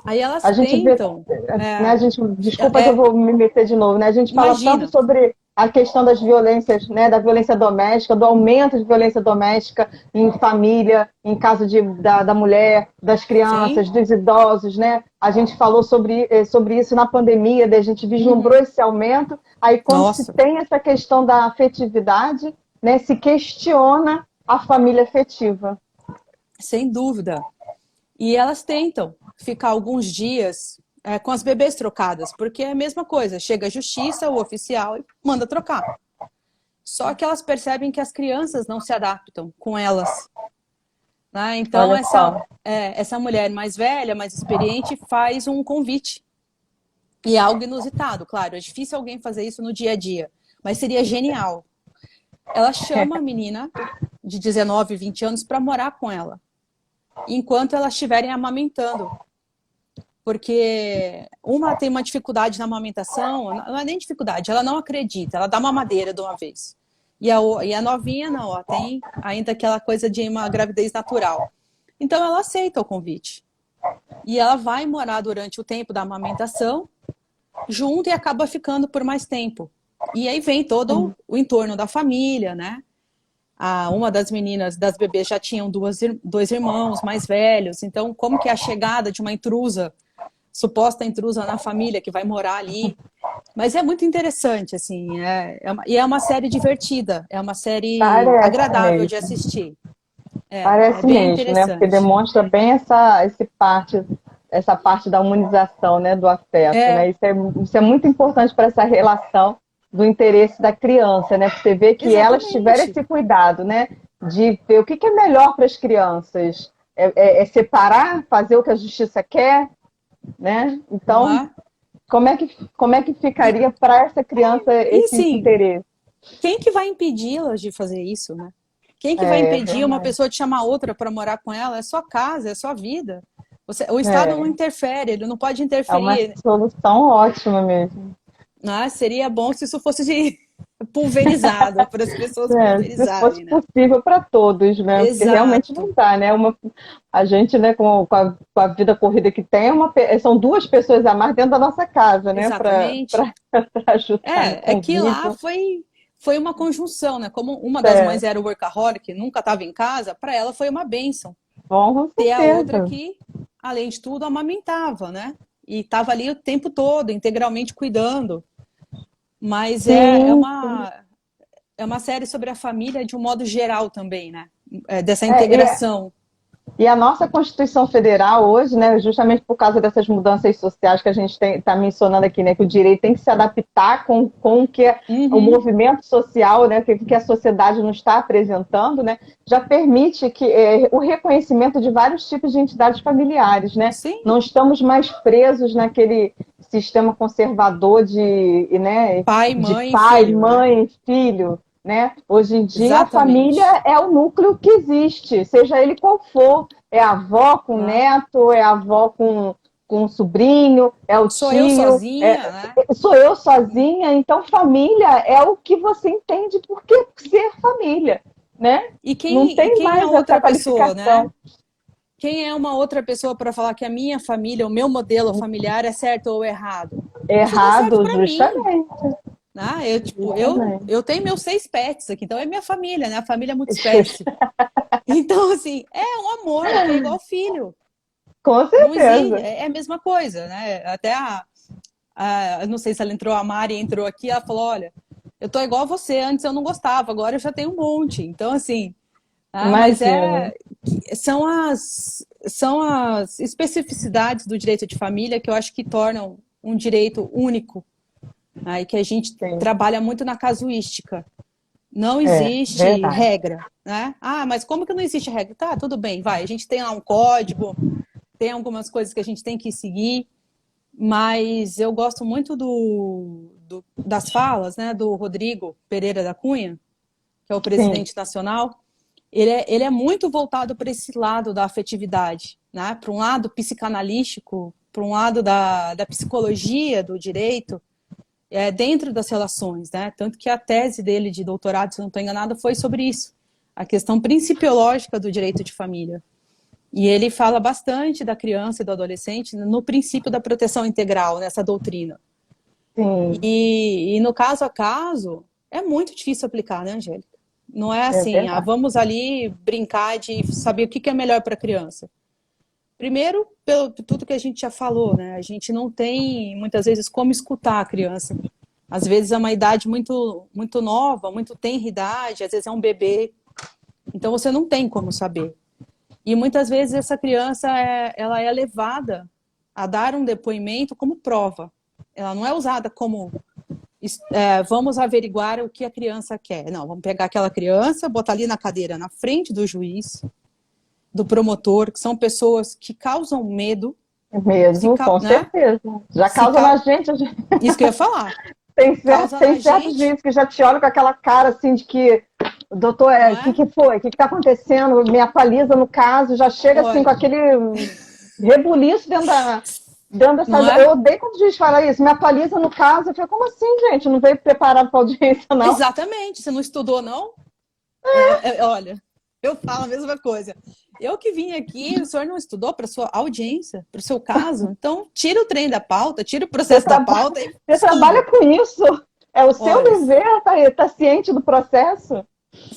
[SPEAKER 2] Aí elas
[SPEAKER 1] A gente vê,
[SPEAKER 2] tentam.
[SPEAKER 1] né, a
[SPEAKER 2] É,
[SPEAKER 1] gente, desculpa que eu
[SPEAKER 2] é,
[SPEAKER 1] vou me meter de novo, né? A gente fala tanto
[SPEAKER 2] imagina.
[SPEAKER 1] sobre a questão das violências, né, da violência doméstica, do aumento de violência doméstica em família, em caso da mulher, das
[SPEAKER 2] Sim.
[SPEAKER 1] crianças, dos idosos, né? A gente falou sobre isso na pandemia, a gente vislumbrou
[SPEAKER 2] Uhum.
[SPEAKER 1] esse aumento. Aí, quando se
[SPEAKER 2] Nossa,
[SPEAKER 1] tem essa questão da afetividade, né, se questiona a família afetiva.
[SPEAKER 2] sem dúvida. E elas tentam ficar alguns dias com as bebês trocadas, porque é a mesma coisa. Chega a justiça, o oficial, e manda trocar. Só que elas percebem que as crianças não se adaptam com elas. Né? Então,
[SPEAKER 1] Olha só.
[SPEAKER 2] essa mulher mais velha, mais experiente, faz um convite. E é algo inusitado, claro. É difícil alguém fazer isso no dia a dia, mas seria genial. Ela chama a menina de 19, 20 anos para morar com ela, enquanto elas estiverem amamentando. Porque uma tem uma dificuldade na amamentação, não é nem dificuldade, ela não acredita, ela dá uma madeira de uma vez. E a novinha não, ó, tem ainda aquela coisa de uma gravidez natural. Então ela aceita o convite. E ela vai morar durante o tempo da amamentação junto e acaba ficando por mais tempo. E aí vem todo o entorno da família, né? Uma das meninas, das bebês, já tinham dois irmãos mais velhos. Então, como que é a chegada de uma intrusa, suposta intrusa na família, que vai morar ali? Mas é muito interessante, assim. E é uma série divertida. É uma série
[SPEAKER 1] Parece
[SPEAKER 2] agradável de
[SPEAKER 1] mesmo.
[SPEAKER 2] assistir. É
[SPEAKER 1] Parece
[SPEAKER 2] bem
[SPEAKER 1] mesmo, né? Porque
[SPEAKER 2] interessante.
[SPEAKER 1] demonstra bem essa parte da humanização, né? Do afeto,
[SPEAKER 2] É,
[SPEAKER 1] né? Isso é muito importante para essa relação do interesse da criança, né? Você vê que elas tiveram
[SPEAKER 2] exatamente.
[SPEAKER 1] esse cuidado, né? De ver o que é melhor para as crianças. É separar, fazer o que a justiça quer, né?
[SPEAKER 2] Não
[SPEAKER 1] Então,
[SPEAKER 2] é?
[SPEAKER 1] como é que
[SPEAKER 2] E,
[SPEAKER 1] ficaria para essa criança
[SPEAKER 2] e
[SPEAKER 1] esse
[SPEAKER 2] assim,
[SPEAKER 1] interesse?
[SPEAKER 2] quem que vai impedi-las de fazer isso, né? Quem que vai
[SPEAKER 1] É
[SPEAKER 2] impedir uma
[SPEAKER 1] verdade.
[SPEAKER 2] pessoa de chamar outra para morar com ela? É sua casa, é sua vida. O Estado não
[SPEAKER 1] É,
[SPEAKER 2] interfere, ele não pode
[SPEAKER 1] é uma
[SPEAKER 2] interferir.
[SPEAKER 1] solução ótima mesmo.
[SPEAKER 2] Né? Seria bom se isso fosse pulverizado, para as pessoas
[SPEAKER 1] Se fosse
[SPEAKER 2] pulverizarem, né?
[SPEAKER 1] possível para todos, né? Porque realmente
[SPEAKER 2] Exato.
[SPEAKER 1] não dá, né? A gente, né, com a vida corrida que tem, são duas pessoas a mais dentro da nossa casa, né? Para
[SPEAKER 2] Exatamente.
[SPEAKER 1] ajudar no
[SPEAKER 2] É que lá
[SPEAKER 1] convívio.
[SPEAKER 2] foi uma conjunção, né? Como uma das
[SPEAKER 1] É,
[SPEAKER 2] mães era workaholic, nunca estava em casa, para ela foi uma bênção.
[SPEAKER 1] bom, com
[SPEAKER 2] Ter a outra
[SPEAKER 1] certeza.
[SPEAKER 2] que, além de tudo, amamentava, né? E estava ali o tempo todo, integralmente cuidando. Mas
[SPEAKER 1] Sim,
[SPEAKER 2] é uma série sobre a família de um modo geral também, né? Dessa
[SPEAKER 1] é,
[SPEAKER 2] integração.
[SPEAKER 1] e a nossa Constituição Federal hoje, né, justamente por causa dessas mudanças sociais que a gente está mencionando aqui, né, que o direito tem que se adaptar com o que o
[SPEAKER 2] Uhum,
[SPEAKER 1] movimento social, né, que a sociedade nos está apresentando, né, já permite o reconhecimento de vários tipos de entidades familiares, né?
[SPEAKER 2] sim,
[SPEAKER 1] Não estamos mais presos naquele sistema conservador né,
[SPEAKER 2] pai,
[SPEAKER 1] de
[SPEAKER 2] mãe e
[SPEAKER 1] pai,
[SPEAKER 2] filho, né?
[SPEAKER 1] mãe, filho, né? Hoje em dia, a
[SPEAKER 2] Exatamente.
[SPEAKER 1] família é o núcleo que existe, seja ele qual for. É a avó com o
[SPEAKER 2] Né?
[SPEAKER 1] neto, é a avó com o sobrinho, é o
[SPEAKER 2] Sou eu
[SPEAKER 1] tio,
[SPEAKER 2] sozinha, né?
[SPEAKER 1] sou eu sozinha. Então, família é o que você entende por que ser família, né? Não
[SPEAKER 2] E
[SPEAKER 1] tem
[SPEAKER 2] quem é
[SPEAKER 1] mais essa
[SPEAKER 2] outra pessoa, né?
[SPEAKER 1] qualificação.
[SPEAKER 2] Quem é uma outra pessoa para falar que a minha família, o meu modelo familiar é certo ou errado? Isso dá certo
[SPEAKER 1] Errado,
[SPEAKER 2] para mim.
[SPEAKER 1] justamente.
[SPEAKER 2] Né?
[SPEAKER 1] Justamente.
[SPEAKER 2] Eu tenho meus 6 pets aqui, então é minha família, né? A família é muito espécie. Então, assim, é um amor, porque é igual filho.
[SPEAKER 1] Com
[SPEAKER 2] Não existe,
[SPEAKER 1] certeza.
[SPEAKER 2] é a mesma coisa, né? Até eu não sei se ela entrou, a Mari entrou aqui, ela falou, olha, eu tô igual a você, antes eu não gostava, agora eu já tenho um monte. Então, assim, mas
[SPEAKER 1] Imagina.
[SPEAKER 2] são as especificidades do direito de família que eu acho que tornam um direito único, né? E que a gente
[SPEAKER 1] Sim.
[SPEAKER 2] trabalha muito na casuística. Não existe
[SPEAKER 1] Verdade.
[SPEAKER 2] regra, né? Ah, mas como que não existe regra? Tá, tudo bem, vai. A gente tem lá um código, tem algumas coisas que a gente tem que seguir, mas eu gosto muito das falas, né, do Rodrigo Pereira da Cunha, que é o
[SPEAKER 1] Sim.
[SPEAKER 2] presidente nacional. Ele é muito voltado para esse lado da afetividade, né? Para um lado psicanalítico, para um lado da psicologia do direito, dentro das relações, né? Tanto que a tese dele de doutorado, se não estou enganada, foi sobre isso, a questão principiológica do direito de família. E ele fala bastante da criança e do adolescente no princípio da proteção integral, nessa doutrina.
[SPEAKER 1] Sim,
[SPEAKER 2] E no caso a caso, é muito difícil aplicar, né, Angélica? Não é
[SPEAKER 1] é
[SPEAKER 2] assim,
[SPEAKER 1] verdade.
[SPEAKER 2] vamos ali brincar de saber o que é melhor para a criança. Primeiro, pelo tudo que a gente já falou, né? A gente não tem, muitas vezes, como escutar a criança. Às vezes é uma idade muito nova, muito tenra idade, às vezes é um bebê. Então você não tem como saber. E muitas vezes essa criança ela é levada a dar um depoimento como prova. Ela não é usada como vamos averiguar o que a criança quer. Não, vamos pegar aquela criança, botar ali na cadeira, na frente do juiz, do promotor, que são pessoas que causam medo.
[SPEAKER 1] Mesmo, com
[SPEAKER 2] Né?
[SPEAKER 1] certeza. Já causa na gente,
[SPEAKER 2] Isso que eu ia falar.
[SPEAKER 1] tem
[SPEAKER 2] Causa na
[SPEAKER 1] certos
[SPEAKER 2] gente,
[SPEAKER 1] juízes que já te olham com aquela cara assim de que, doutor,
[SPEAKER 2] não
[SPEAKER 1] o que,
[SPEAKER 2] é?
[SPEAKER 1] que foi? O que está acontecendo? Me atualiza no caso, já chega assim com
[SPEAKER 2] Olha,
[SPEAKER 1] aquele rebuliço dentro dessa.
[SPEAKER 2] não é?
[SPEAKER 1] Eu odeio quando o juiz fala isso, me atualiza no caso. Eu falei, como assim, gente? Não veio preparado para audiência, não?
[SPEAKER 2] Exatamente. Você não estudou, não? Olha, eu falo a mesma coisa. Eu que vim aqui, o senhor não estudou para sua audiência, para o seu caso? Então, tira o trem da pauta, tira o processo da pauta e
[SPEAKER 1] Você trabalha
[SPEAKER 2] estuda.
[SPEAKER 1] com isso. É o seu
[SPEAKER 2] Olha,
[SPEAKER 1] dever estar ciente do processo.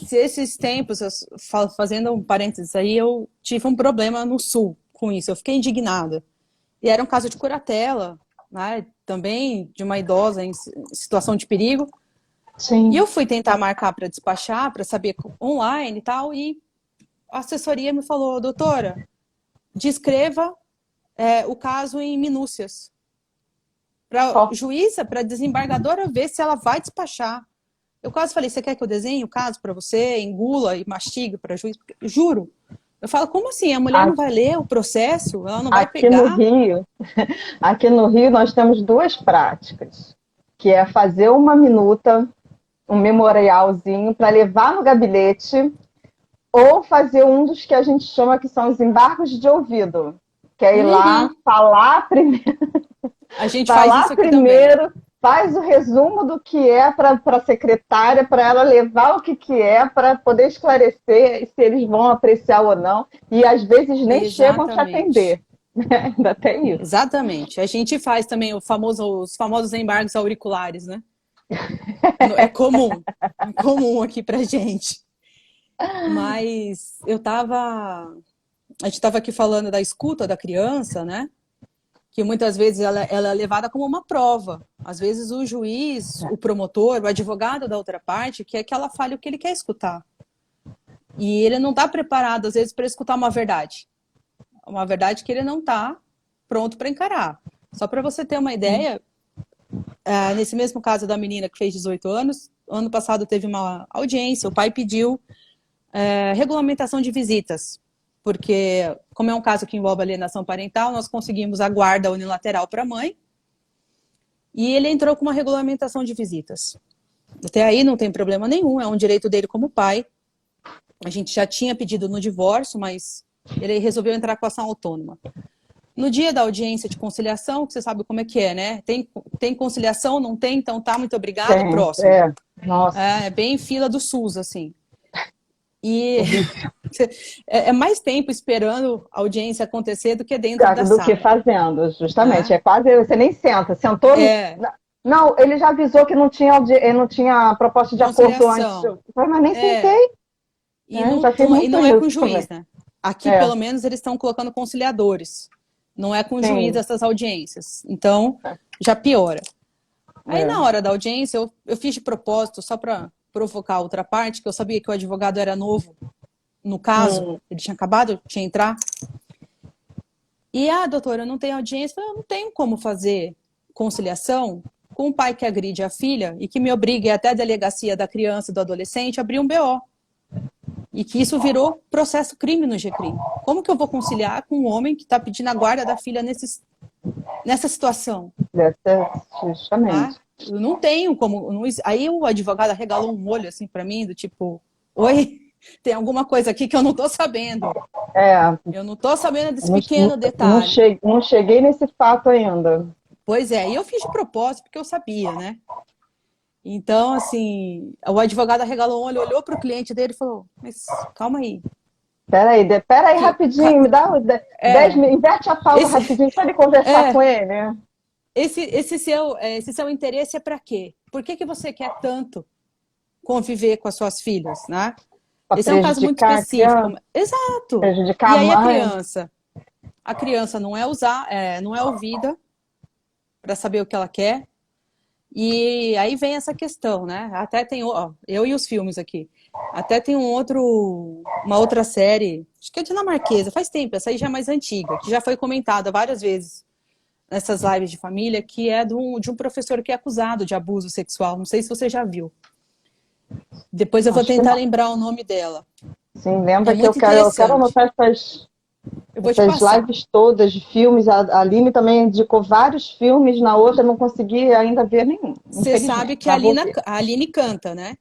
[SPEAKER 2] se esses tempos, fazendo um parênteses aí, eu tive um problema no Sul com isso, eu fiquei indignada. E era um caso de curatela, né, também de uma idosa em situação de perigo. E
[SPEAKER 1] Sim.
[SPEAKER 2] eu fui tentar marcar para despachar, para saber online e tal, e a assessoria me falou, doutora, descreva o caso em minúcias. Para
[SPEAKER 1] Ó,
[SPEAKER 2] juíza, para desembargadora ver se ela vai despachar. Eu quase falei, você quer que eu desenhe o caso para você, engula e mastigue para juiz? Juro. Eu falo, como assim? A mulher não vai ler o processo? Ela não vai
[SPEAKER 1] aqui no
[SPEAKER 2] pegar?
[SPEAKER 1] Rio, aqui no Rio nós temos duas práticas, que é fazer uma minuta, um memorialzinho para levar no gabinete, ou fazer um dos que a gente chama que são os embargos de ouvido, que é ir lá,
[SPEAKER 2] Uhum. A gente faz
[SPEAKER 1] falar
[SPEAKER 2] isso aqui também.
[SPEAKER 1] primeiro, faz o resumo do que é para a secretária, para ela levar o que é, para poder esclarecer se eles vão apreciar ou não, e às vezes nem chegam a te
[SPEAKER 2] Exatamente.
[SPEAKER 1] atender. Ainda tem isso.
[SPEAKER 2] Exatamente. A gente faz também os famosos embargos auriculares, né? É comum aqui pra gente. Mas a gente estava aqui falando da escuta da criança, né? Que muitas vezes ela é levada como uma prova. Às vezes o juiz, o promotor, o advogado da outra parte quer que ela fale o que ele quer escutar. E ele não está preparado, às vezes, para escutar uma verdade. Uma verdade que ele não está pronto para encarar. Só para você ter uma ideia, nesse mesmo caso da menina que fez 18 anos, ano passado teve uma audiência, o pai pediu regulamentação de visitas, porque, como é um caso que envolve alienação parental, nós conseguimos a guarda unilateral para a mãe, e ele entrou com uma regulamentação de visitas. Até aí não tem problema nenhum, é um direito dele como pai. A gente já tinha pedido no divórcio, mas ele resolveu entrar com ação autônoma. No dia da audiência de conciliação, que você sabe como é que é, né? Tem conciliação, não tem, então tá, muito obrigada,
[SPEAKER 1] Tem,
[SPEAKER 2] próximo.
[SPEAKER 1] nossa.
[SPEAKER 2] É bem fila do SUS, assim. E é mais tempo esperando a audiência acontecer do que dentro da
[SPEAKER 1] Do que
[SPEAKER 2] sala.
[SPEAKER 1] fazendo, justamente.
[SPEAKER 2] Né?
[SPEAKER 1] É quase, você nem senta. Sentou.
[SPEAKER 2] É,
[SPEAKER 1] Não, ele já avisou que não tinha proposta de acordo antes.
[SPEAKER 2] conciliação.
[SPEAKER 1] Mas nem
[SPEAKER 2] É,
[SPEAKER 1] sentei.
[SPEAKER 2] e
[SPEAKER 1] Já fiz muito
[SPEAKER 2] não é com
[SPEAKER 1] isso
[SPEAKER 2] juiz,
[SPEAKER 1] também.
[SPEAKER 2] né? Aqui,
[SPEAKER 1] É,
[SPEAKER 2] pelo menos, eles estão colocando conciliadores. Não é com juiz
[SPEAKER 1] sim.
[SPEAKER 2] essas audiências. Então, já piora. Aí,
[SPEAKER 1] É.
[SPEAKER 2] na hora da audiência, eu fiz de propósito, só para provocar a outra parte, que eu sabia que o advogado era novo no caso, ele tinha acabado de entrar. E, doutora, eu não tenho audiência. Eu não tenho como fazer conciliação com um pai que agride a filha e que me obrigue até a delegacia da criança e do adolescente a abrir um BO. E que isso virou processo crime no GCRIM. Como que eu vou conciliar com um homem que está pedindo a guarda da filha nessa situação?
[SPEAKER 1] Justamente.
[SPEAKER 2] Eu não tenho como. Aí o advogado arregalou um olho assim para mim, do tipo, oi, tem alguma coisa aqui que eu não estou sabendo. Eu não estou sabendo desse pequeno detalhe.
[SPEAKER 1] Não cheguei nesse fato ainda.
[SPEAKER 2] Pois é, e eu fiz de propósito porque eu sabia, né? Então, assim, o advogado arregalou um olho, olhou para o cliente dele e falou, mas calma aí.
[SPEAKER 1] Pera aí rapidinho, me dá 10 minutos, inverte a pauta rapidinho para ele conversar com ele.
[SPEAKER 2] esse seu interesse é para quê? Por que que você quer tanto conviver com as suas filhas, né?
[SPEAKER 1] Para
[SPEAKER 2] Esse é um caso muito
[SPEAKER 1] prejudicar a
[SPEAKER 2] específico.
[SPEAKER 1] criança,
[SPEAKER 2] Exato.
[SPEAKER 1] prejudicar
[SPEAKER 2] E
[SPEAKER 1] a
[SPEAKER 2] aí
[SPEAKER 1] mãe.
[SPEAKER 2] a criança não é ouvida para saber o que ela quer. E aí vem essa questão, né? Até tem, ó, eu e os filmes aqui. Até tem uma outra série, acho que é dinamarquesa, faz tempo, essa aí já é mais antiga, que já foi comentada várias vezes nessas lives de família, que é de um professor que é acusado de abuso sexual. Não sei se você já viu. Depois eu vou
[SPEAKER 1] Acho que
[SPEAKER 2] tentar
[SPEAKER 1] não.
[SPEAKER 2] lembrar o nome dela.
[SPEAKER 1] Sim,
[SPEAKER 2] É
[SPEAKER 1] lembra que
[SPEAKER 2] muito
[SPEAKER 1] eu quero
[SPEAKER 2] interessante.
[SPEAKER 1] anotar
[SPEAKER 2] Eu vou te
[SPEAKER 1] essas
[SPEAKER 2] passar.
[SPEAKER 1] lives todas de filmes. A Aline também indicou vários filmes, na outra eu não consegui ainda ver nenhum,
[SPEAKER 2] Você sabe
[SPEAKER 1] infelizmente.
[SPEAKER 2] que
[SPEAKER 1] Mas vou ver.
[SPEAKER 2] A Aline canta, né?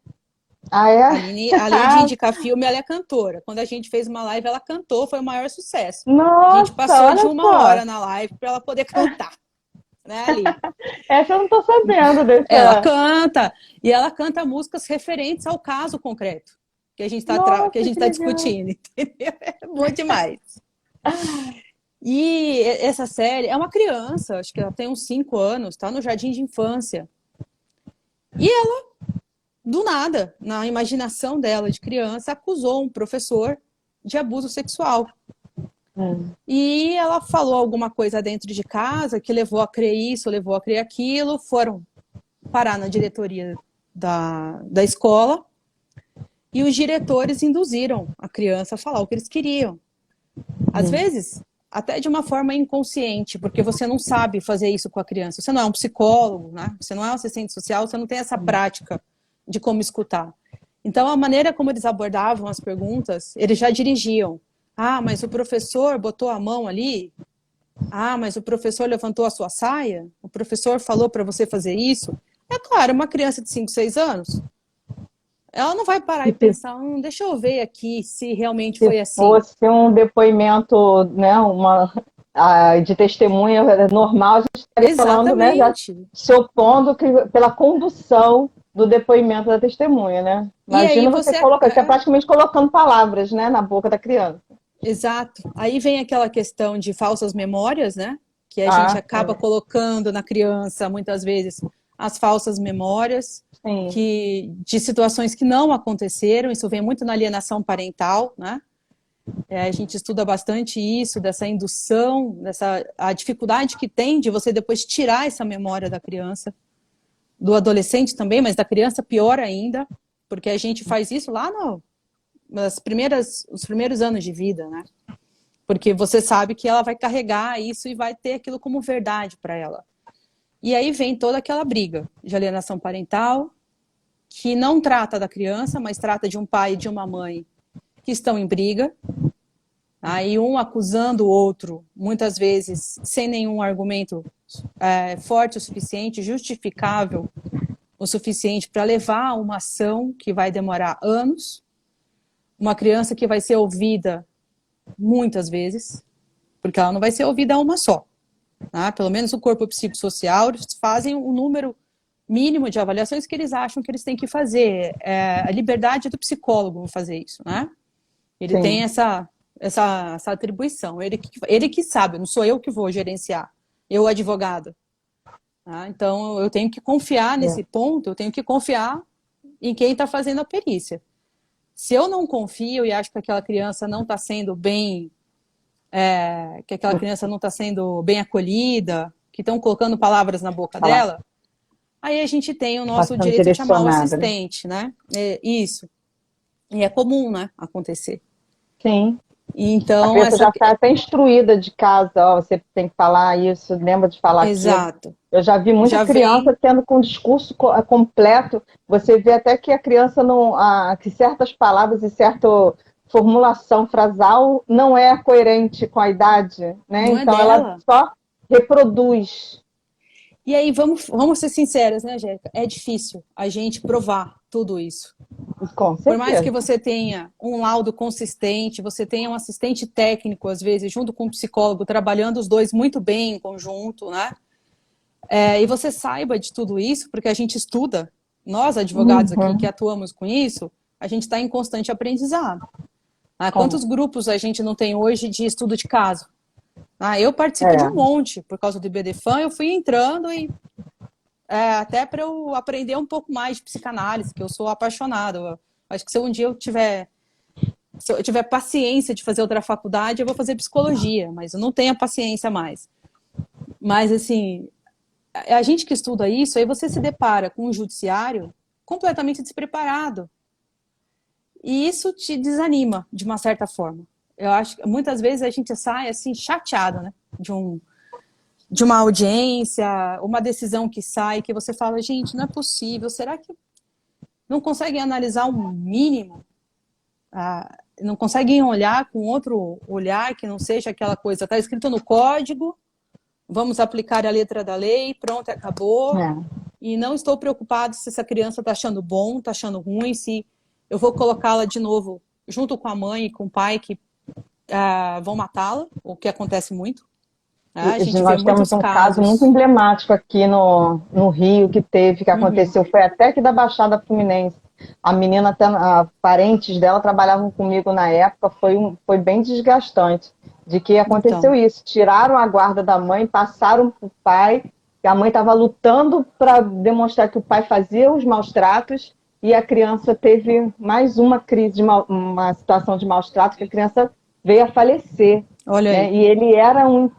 [SPEAKER 1] Ah, é?
[SPEAKER 2] A Aline, além de indicar filme, ela é cantora. Quando a gente fez uma live, ela cantou, foi o maior sucesso. A gente
[SPEAKER 1] Nossa,
[SPEAKER 2] passou de
[SPEAKER 1] olha
[SPEAKER 2] uma
[SPEAKER 1] só.
[SPEAKER 2] hora na live para ela poder cantar, né, Ali?
[SPEAKER 1] Essa eu não estou sabendo
[SPEAKER 2] Ela
[SPEAKER 1] dessa.
[SPEAKER 2] canta, e ela canta músicas referentes ao caso concreto que a gente que a
[SPEAKER 1] Nossa,
[SPEAKER 2] gente
[SPEAKER 1] que
[SPEAKER 2] tá
[SPEAKER 1] legal.
[SPEAKER 2] discutindo, entendeu? É bom demais. E essa série é uma criança, acho que ela tem uns 5 anos, tá no jardim de infância. E ela, do nada, na imaginação dela de criança, acusou um professor de abuso sexual. E ela falou alguma coisa dentro de casa que levou a crer isso, levou a crer aquilo, foram parar na diretoria da escola e os diretores induziram a criança a falar o que eles queriam. Às vezes, até de uma forma inconsciente, porque você não sabe fazer isso com a criança. Você não é um psicólogo, né? Você não é um assistente social, você não tem essa prática de como escutar. Então, a maneira como eles abordavam as perguntas, eles já dirigiam. Ah, mas o professor botou a mão ali? Ah, mas o professor levantou a sua saia? O professor falou para você fazer isso? É claro, uma criança de 5, 6 anos, ela não vai parar
[SPEAKER 1] E
[SPEAKER 2] e pensar, deixa eu ver aqui se realmente
[SPEAKER 1] se
[SPEAKER 2] foi assim.
[SPEAKER 1] fosse um depoimento, né, de testemunha normal, a gente estaria falando, né, já
[SPEAKER 2] Exatamente.
[SPEAKER 1] se opondo pela condução do depoimento da testemunha, né?
[SPEAKER 2] E aí
[SPEAKER 1] Imagina você
[SPEAKER 2] você.
[SPEAKER 1] colocar, você é praticamente colocando palavras, né, na boca da criança.
[SPEAKER 2] Exato. Aí vem aquela questão de falsas memórias, né? Que a gente
[SPEAKER 1] Ah,
[SPEAKER 2] acaba colocando na criança, muitas vezes, as falsas memórias
[SPEAKER 1] sim.
[SPEAKER 2] de situações que não aconteceram. Isso vem muito na alienação parental, né? A gente estuda bastante isso, dessa indução, a dificuldade que tem de você depois tirar essa memória da criança, do adolescente também, mas da criança pior ainda, porque a gente faz isso lá os primeiros anos de vida, né? Porque você sabe que ela vai carregar isso e vai ter aquilo como verdade para ela. E aí vem toda aquela briga de alienação parental, que não trata da criança, mas trata de um pai e de uma mãe que estão em briga. Aí um acusando o outro, muitas vezes sem nenhum argumento forte o suficiente, justificável o suficiente para levar a uma ação que vai demorar anos. Uma criança que vai ser ouvida muitas vezes, porque ela não vai ser ouvida uma só. Tá? Pelo menos o corpo psicossocial, eles fazem um número mínimo de avaliações que eles acham que eles têm que fazer. A liberdade do psicólogo fazer isso, né? Ele tem
[SPEAKER 1] Sim.
[SPEAKER 2] essa atribuição. Ele que sabe, não sou eu que vou gerenciar. Eu, advogado. Tá? Então, eu tenho que confiar nesse ponto, eu tenho que confiar em quem está fazendo a perícia. Se eu não confio e acho que aquela criança não está sendo bem que aquela criança não está sendo bem acolhida, que estão colocando palavras na boca
[SPEAKER 1] Falar.
[SPEAKER 2] dela, aí a gente tem o nosso
[SPEAKER 1] Bastante
[SPEAKER 2] direito de chamar o
[SPEAKER 1] direcionada, né?
[SPEAKER 2] assistente, né? Isso. E é comum, né, acontecer.
[SPEAKER 1] Sim. A
[SPEAKER 2] Então,
[SPEAKER 1] criança já está até instruída de casa, ó, você tem que falar isso, lembra de falar aquilo.
[SPEAKER 2] exato.
[SPEAKER 1] Eu já vi muita
[SPEAKER 2] Já
[SPEAKER 1] criança
[SPEAKER 2] vem,
[SPEAKER 1] tendo com discurso completo. Você vê até que a criança não, que certas palavras e certa formulação frasal não é coerente com a idade, né?
[SPEAKER 2] não é
[SPEAKER 1] Então ela
[SPEAKER 2] dela.
[SPEAKER 1] só reproduz.
[SPEAKER 2] E aí, vamos ser sinceras, né, Jéssica? É difícil a gente provar tudo isso.
[SPEAKER 1] Com
[SPEAKER 2] Por mais que
[SPEAKER 1] certeza.
[SPEAKER 2] você tenha um laudo consistente, você tenha um assistente técnico, às vezes, junto com um psicólogo, trabalhando os dois muito bem em conjunto, né? E você saiba de tudo isso, porque a gente estuda, nós advogados aqui que atuamos com isso, a gente está em constante aprendizado. Quantos grupos a gente não tem hoje de estudo de caso? Eu participo de um monte, por causa do IBDFAN, eu fui entrando e até para eu aprender um pouco mais de psicanálise, que eu sou apaixonada. Eu acho que se um dia se eu tiver paciência de fazer outra faculdade, eu vou fazer psicologia, mas eu não tenho a paciência mais. Mas, assim, a gente que estuda isso, aí você se depara com um judiciário completamente despreparado. E isso te desanima, de uma certa forma. Eu acho que muitas vezes a gente sai, assim, chateado, né? De uma audiência, uma decisão que sai, que você fala, gente, não é possível, será que não conseguem analisar um mínimo? Não conseguem olhar com outro olhar que não seja aquela coisa, está escrito no código, vamos aplicar a letra da lei, pronto, acabou. E não estou preocupado se essa criança está achando bom, está achando ruim, se eu vou colocá-la de novo junto com a mãe e com o pai que vão matá-la, o que acontece muito. A gente
[SPEAKER 1] nós temos um caso muito emblemático aqui no Rio que aconteceu, foi até aqui da Baixada Fluminense. A menina, até parentes dela trabalhavam comigo na época, foi bem desgastante, de que aconteceu isso. Tiraram a guarda da mãe, passaram para o pai, que a mãe estava lutando para demonstrar que o pai fazia os maus tratos, e a criança teve mais uma crise, uma situação de maus tratos, que a criança veio a falecer.
[SPEAKER 2] Olha aí.
[SPEAKER 1] E ele era um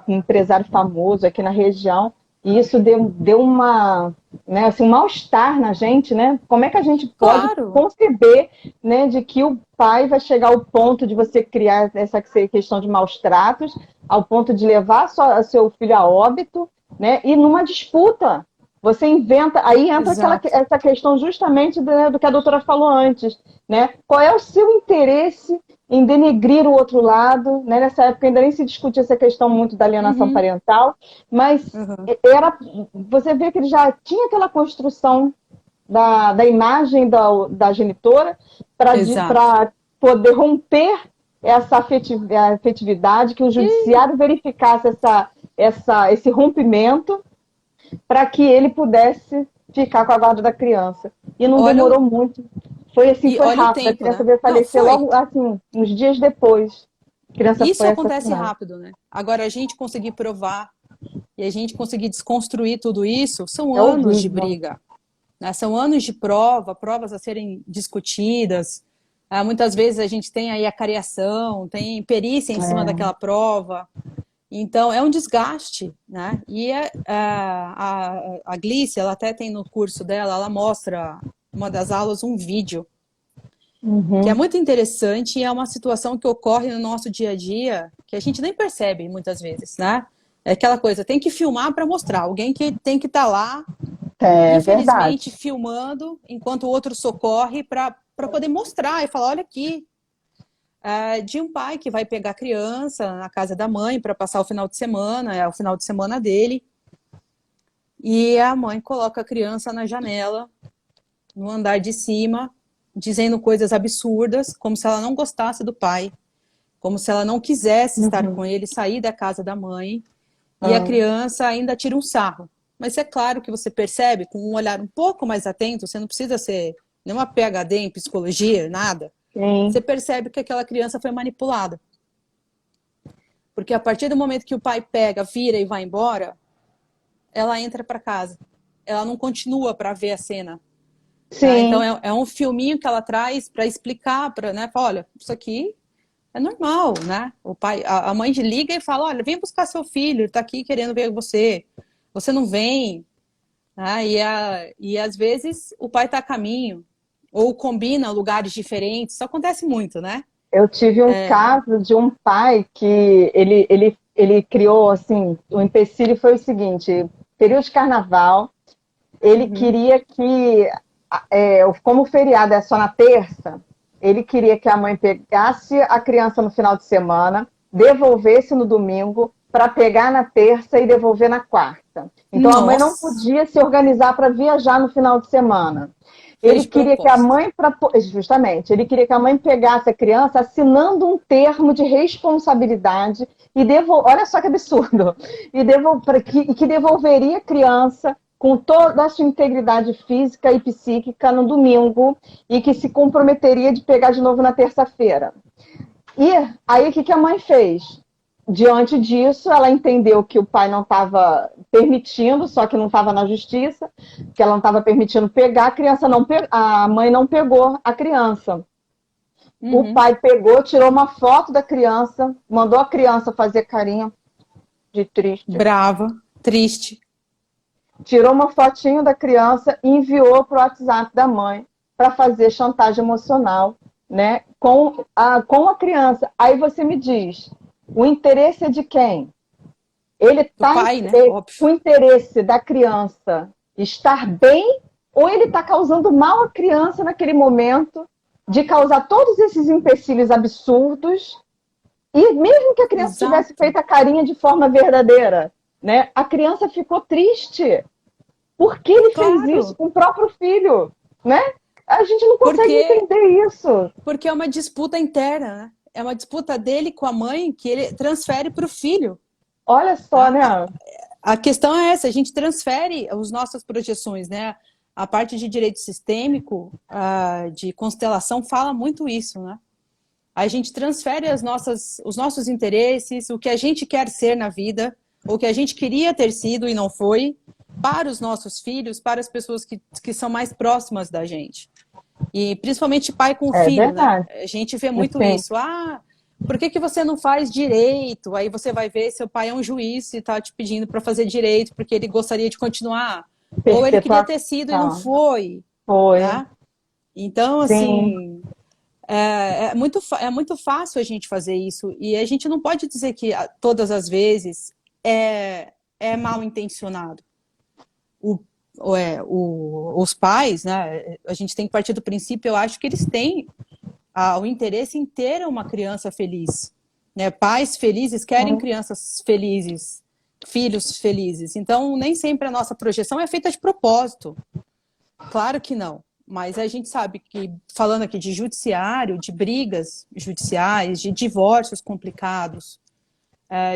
[SPEAKER 1] empresário famoso aqui na região, e isso deu uma, né, assim, um mal-estar na gente, né? Como é que a gente pode conceber, né, de que o pai vai chegar ao ponto de você criar essa questão de maus tratos, ao ponto de levar seu filho a óbito, né? E numa disputa, você inventa, aí entra essa questão justamente do que a doutora falou antes, né? Qual é o seu interesse em denegrir o outro lado, né? Nessa época ainda nem se discutia essa questão muito da alienação parental, mas você vê que ele já tinha aquela construção da imagem da genitora para poder romper essa afetividade, que o judiciário verificasse esse rompimento para que ele pudesse ficar com a guarda da criança. E não demorou muito. Foi rápido. A criança veio falecer logo, assim, uns dias depois.
[SPEAKER 2] Isso acontece rápido, né? Agora, a gente conseguir provar e a gente conseguir desconstruir tudo isso, são anos de briga. Né? São anos de provas a serem discutidas. Muitas vezes a gente tem aí a cariação, tem perícia em cima daquela prova. Então, é um desgaste, né? E a Glícia, ela até tem no curso dela, ela mostra uma das aulas um vídeo que é muito interessante e é uma situação que ocorre no nosso dia a dia que a gente nem percebe muitas vezes, né? É aquela coisa, tem que filmar para mostrar, alguém que tem que estar lá, infelizmente, filmando, enquanto o outro socorre para poder mostrar e falar, olha aqui, de um pai que vai pegar a criança na casa da mãe para passar o final de semana, é o final de semana dele, e a mãe coloca a criança na janela, no andar de cima, dizendo coisas absurdas, como se ela não gostasse do pai, como se ela não quisesse estar com ele, sair da casa da mãe, e a criança ainda tira um sarro. Mas é claro que você percebe, com um olhar um pouco mais atento, você não precisa ser nenhuma PhD em psicologia, nada, você percebe que aquela criança foi manipulada. Porque a partir do momento que o pai pega, vira e vai embora, ela entra para casa. Ela não continua para ver a cena. Tá? Então é um filminho que ela traz para explicar, né? Fala, olha, isso aqui é normal, né? O pai, a mãe liga e fala, olha, vem buscar seu filho, ele tá aqui querendo ver você. Você não vem. E às vezes o pai tá a caminho, ou combina lugares diferentes. Isso acontece muito, né?
[SPEAKER 1] Eu tive um caso de um pai que ele criou, assim, o empecilho foi o seguinte, período de carnaval, ele queria que, como o feriado é só na terça, ele queria que a mãe pegasse a criança no final de semana, devolvesse no domingo, para pegar na terça e devolver na quarta. Então a mãe não podia se organizar para viajar no final de semana. Ele queria que a mãe, justamente, ele queria que a mãe pegasse a criança assinando um termo de responsabilidade e olha só que absurdo, que devolveria a criança com toda a sua integridade física e psíquica no domingo e que se comprometeria de pegar de novo na terça-feira. E aí o que a mãe fez? diante disso, ela entendeu que o pai não estava permitindo, só que não estava na justiça, que ela não estava permitindo pegar, a criança não a mãe não pegou a criança. O
[SPEAKER 2] Uhum.
[SPEAKER 1] pai pegou, tirou uma foto da criança, mandou a criança fazer carinha de triste,
[SPEAKER 2] Brava, triste.
[SPEAKER 1] tirou uma fotinho da criança e enviou para o WhatsApp da mãe para fazer chantagem emocional, né, com a criança. Aí você me diz, o interesse é de quem? Ele
[SPEAKER 2] Do
[SPEAKER 1] está
[SPEAKER 2] pai, né?
[SPEAKER 1] com
[SPEAKER 2] Óbvio.
[SPEAKER 1] o interesse da criança estar bem ou ele está causando mal à criança naquele momento de causar todos esses empecilhos absurdos e mesmo que a criança tivesse
[SPEAKER 2] Exato.
[SPEAKER 1] feito a carinha de forma verdadeira, né? A criança ficou triste porque ele fez isso
[SPEAKER 2] Claro,
[SPEAKER 1] com o próprio filho, né? A gente não consegue
[SPEAKER 2] porque
[SPEAKER 1] entender isso.
[SPEAKER 2] porque é uma disputa interna, né? É uma disputa dele com a mãe que ele transfere para o filho.
[SPEAKER 1] Olha só,
[SPEAKER 2] Tá?
[SPEAKER 1] né?
[SPEAKER 2] A questão é essa, a gente transfere as nossas projeções, né? A parte de direito sistêmico, de constelação, fala muito isso, né? A gente transfere os nossos interesses, o que a gente quer ser na vida, o que a gente queria ter sido e não foi, para os nossos filhos, para as pessoas que são mais próximas da gente. E principalmente pai com
[SPEAKER 1] É
[SPEAKER 2] filho, né?
[SPEAKER 1] verdade.
[SPEAKER 2] A gente vê muito
[SPEAKER 1] Sim,
[SPEAKER 2] isso. Por que você não faz direito? Aí você vai ver, seu pai é um juiz e está te pedindo para fazer direito porque ele gostaria de continuar. Ou ele queria ter sido e não
[SPEAKER 1] perpetuação.
[SPEAKER 2] foi,
[SPEAKER 1] Foi.
[SPEAKER 2] né? Então,
[SPEAKER 1] Sim,
[SPEAKER 2] assim, é muito fácil a gente fazer isso. E a gente não pode dizer que todas as vezes é mal intencionado. O, os pais, né? A gente tem que partir do princípio, eu acho que eles têm o interesse em ter uma criança feliz. Né? Pais felizes querem crianças felizes, filhos felizes. Então, nem sempre a nossa projeção é feita de propósito. Claro que não. Mas a gente sabe que, falando aqui de judiciário, de brigas judiciais, de divórcios complicados,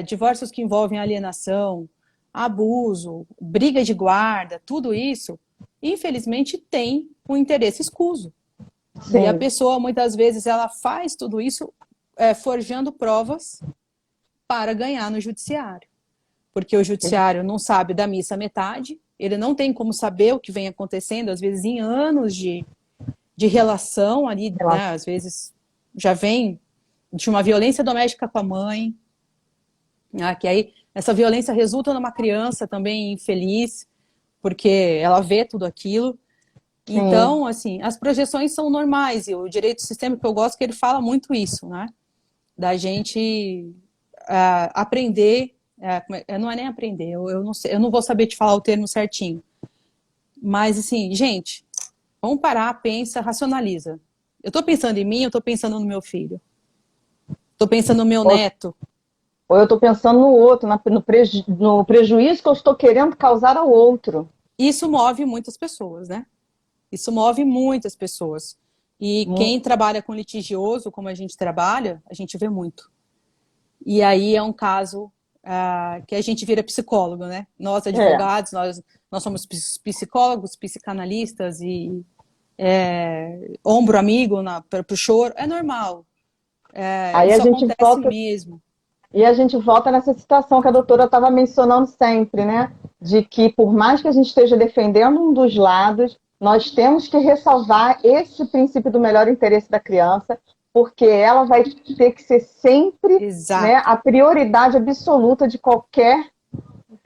[SPEAKER 2] divórcios que envolvem alienação, abuso, briga de guarda, tudo isso, infelizmente tem um interesse escuso. E a
[SPEAKER 1] sim.
[SPEAKER 2] pessoa, muitas vezes, ela faz tudo isso forjando provas para ganhar no judiciário. Porque o judiciário não sabe da missa metade, ele não tem como saber o que vem acontecendo, às vezes em anos de relação ali, né? Às vezes já vem de uma violência doméstica com a mãe, né? Que aí essa violência resulta numa criança também infeliz, porque ela vê tudo aquilo.
[SPEAKER 1] Sim.
[SPEAKER 2] Então, assim, as projeções são normais, e o direito sistêmico que eu gosto que ele fala muito isso, né? Da gente aprender, não é nem aprender, eu não sei, eu não vou saber te falar o termo certinho, mas assim, gente, vamos parar, pensa, racionaliza. Eu estou pensando em mim, eu estou pensando no meu filho, estou pensando no meu
[SPEAKER 1] Ou,
[SPEAKER 2] neto.
[SPEAKER 1] ou eu estou pensando no outro, no prejuízo que eu estou querendo causar ao outro.
[SPEAKER 2] Isso move muitas pessoas, né? Isso move muitas pessoas. E quem
[SPEAKER 1] Muito.
[SPEAKER 2] trabalha com litigioso, como a gente trabalha, a gente vê muito. E aí é um caso que a gente vira psicólogo, né? Nós,
[SPEAKER 1] É.
[SPEAKER 2] advogados, nós somos psicólogos, psicanalistas e ombro amigo para o choro. É normal.
[SPEAKER 1] Aí a
[SPEAKER 2] Isso
[SPEAKER 1] gente
[SPEAKER 2] acontece
[SPEAKER 1] volta
[SPEAKER 2] mesmo.
[SPEAKER 1] e a gente volta nessa situação que a doutora estava mencionando sempre, né? De que por mais que a gente esteja defendendo um dos lados, nós temos que ressalvar esse princípio do melhor interesse da criança, porque ela vai ter que ser sempre, né,
[SPEAKER 2] Exato.
[SPEAKER 1] a prioridade absoluta de qualquer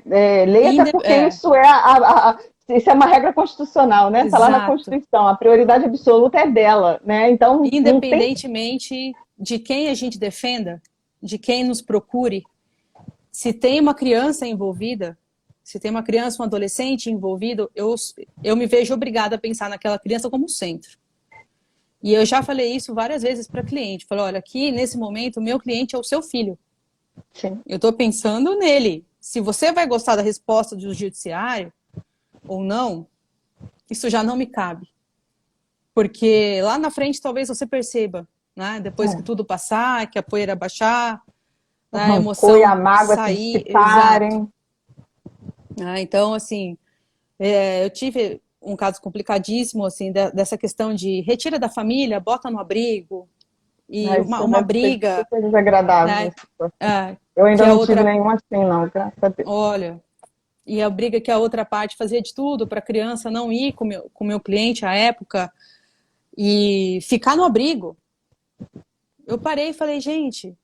[SPEAKER 1] lei, até porque
[SPEAKER 2] É,
[SPEAKER 1] isso é uma regra constitucional, né? Está lá na
[SPEAKER 2] exato.
[SPEAKER 1] Constituição, a prioridade absoluta é dela, né? Então não tem.
[SPEAKER 2] Independentemente de quem a gente defenda, de quem nos procure, se tem uma criança envolvida, se tem uma criança, um adolescente envolvido, eu me vejo obrigada a pensar naquela criança como centro. E eu já falei isso várias vezes para cliente. Falei, olha, aqui nesse momento, o meu cliente é o seu filho.
[SPEAKER 1] Sim.
[SPEAKER 2] Eu estou pensando nele. Se você vai gostar da resposta do judiciário ou não, isso já não me cabe. Porque lá na frente talvez você perceba, né? Depois que tudo passar, que a poeira baixar,
[SPEAKER 1] O
[SPEAKER 2] né? A
[SPEAKER 1] rancor e a
[SPEAKER 2] emoção
[SPEAKER 1] mágoa se
[SPEAKER 2] sair, exato.
[SPEAKER 1] dissiparem.
[SPEAKER 2] Então, assim, eu tive um caso complicadíssimo, assim, dessa questão de retira da família, bota no abrigo, E
[SPEAKER 1] Mas isso
[SPEAKER 2] uma
[SPEAKER 1] deve ser
[SPEAKER 2] briga,
[SPEAKER 1] super desagradável.
[SPEAKER 2] né? É,
[SPEAKER 1] Eu
[SPEAKER 2] que
[SPEAKER 1] ainda
[SPEAKER 2] a
[SPEAKER 1] não tive
[SPEAKER 2] outra,
[SPEAKER 1] nenhum assim, não, graças a Deus.
[SPEAKER 2] olha, e a briga que a outra parte fazia de tudo para a criança não ir com o meu cliente à época e ficar no abrigo. Eu parei e falei, gente,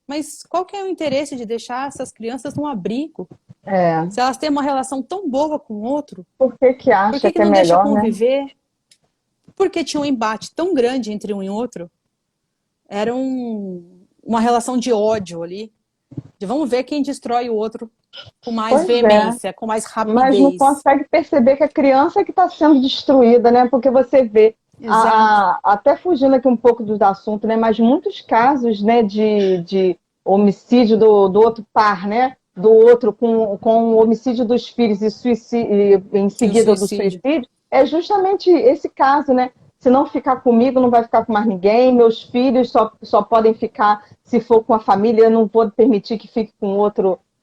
[SPEAKER 2] mas qual que é o interesse de deixar essas crianças no abrigo?
[SPEAKER 1] É,
[SPEAKER 2] Se elas têm uma relação tão boa com o outro,
[SPEAKER 1] por que que
[SPEAKER 2] por
[SPEAKER 1] acha
[SPEAKER 2] que
[SPEAKER 1] que
[SPEAKER 2] que
[SPEAKER 1] é
[SPEAKER 2] não deixa
[SPEAKER 1] melhor, né?
[SPEAKER 2] conviver? Porque tinha um embate tão grande entre um e outro. Era uma relação de ódio ali. De vamos ver quem destrói o outro com mais
[SPEAKER 1] Pois é,
[SPEAKER 2] veemência, com mais
[SPEAKER 1] mas não
[SPEAKER 2] rapidez.
[SPEAKER 1] consegue perceber que a criança é que está sendo destruída, né? Porque você vê,
[SPEAKER 2] Exato.
[SPEAKER 1] até fugindo aqui um pouco do assunto, né? Mas muitos casos, né, de homicídio do outro par, né? Do outro com o homicídio dos filhos e, suicídio, e em
[SPEAKER 2] E o
[SPEAKER 1] seguida do
[SPEAKER 2] suicídio.
[SPEAKER 1] suicídio, é justamente esse caso, né? Se não ficar comigo, não vai ficar com mais ninguém. Meus filhos só podem ficar se for com a família. Eu não vou permitir que fique com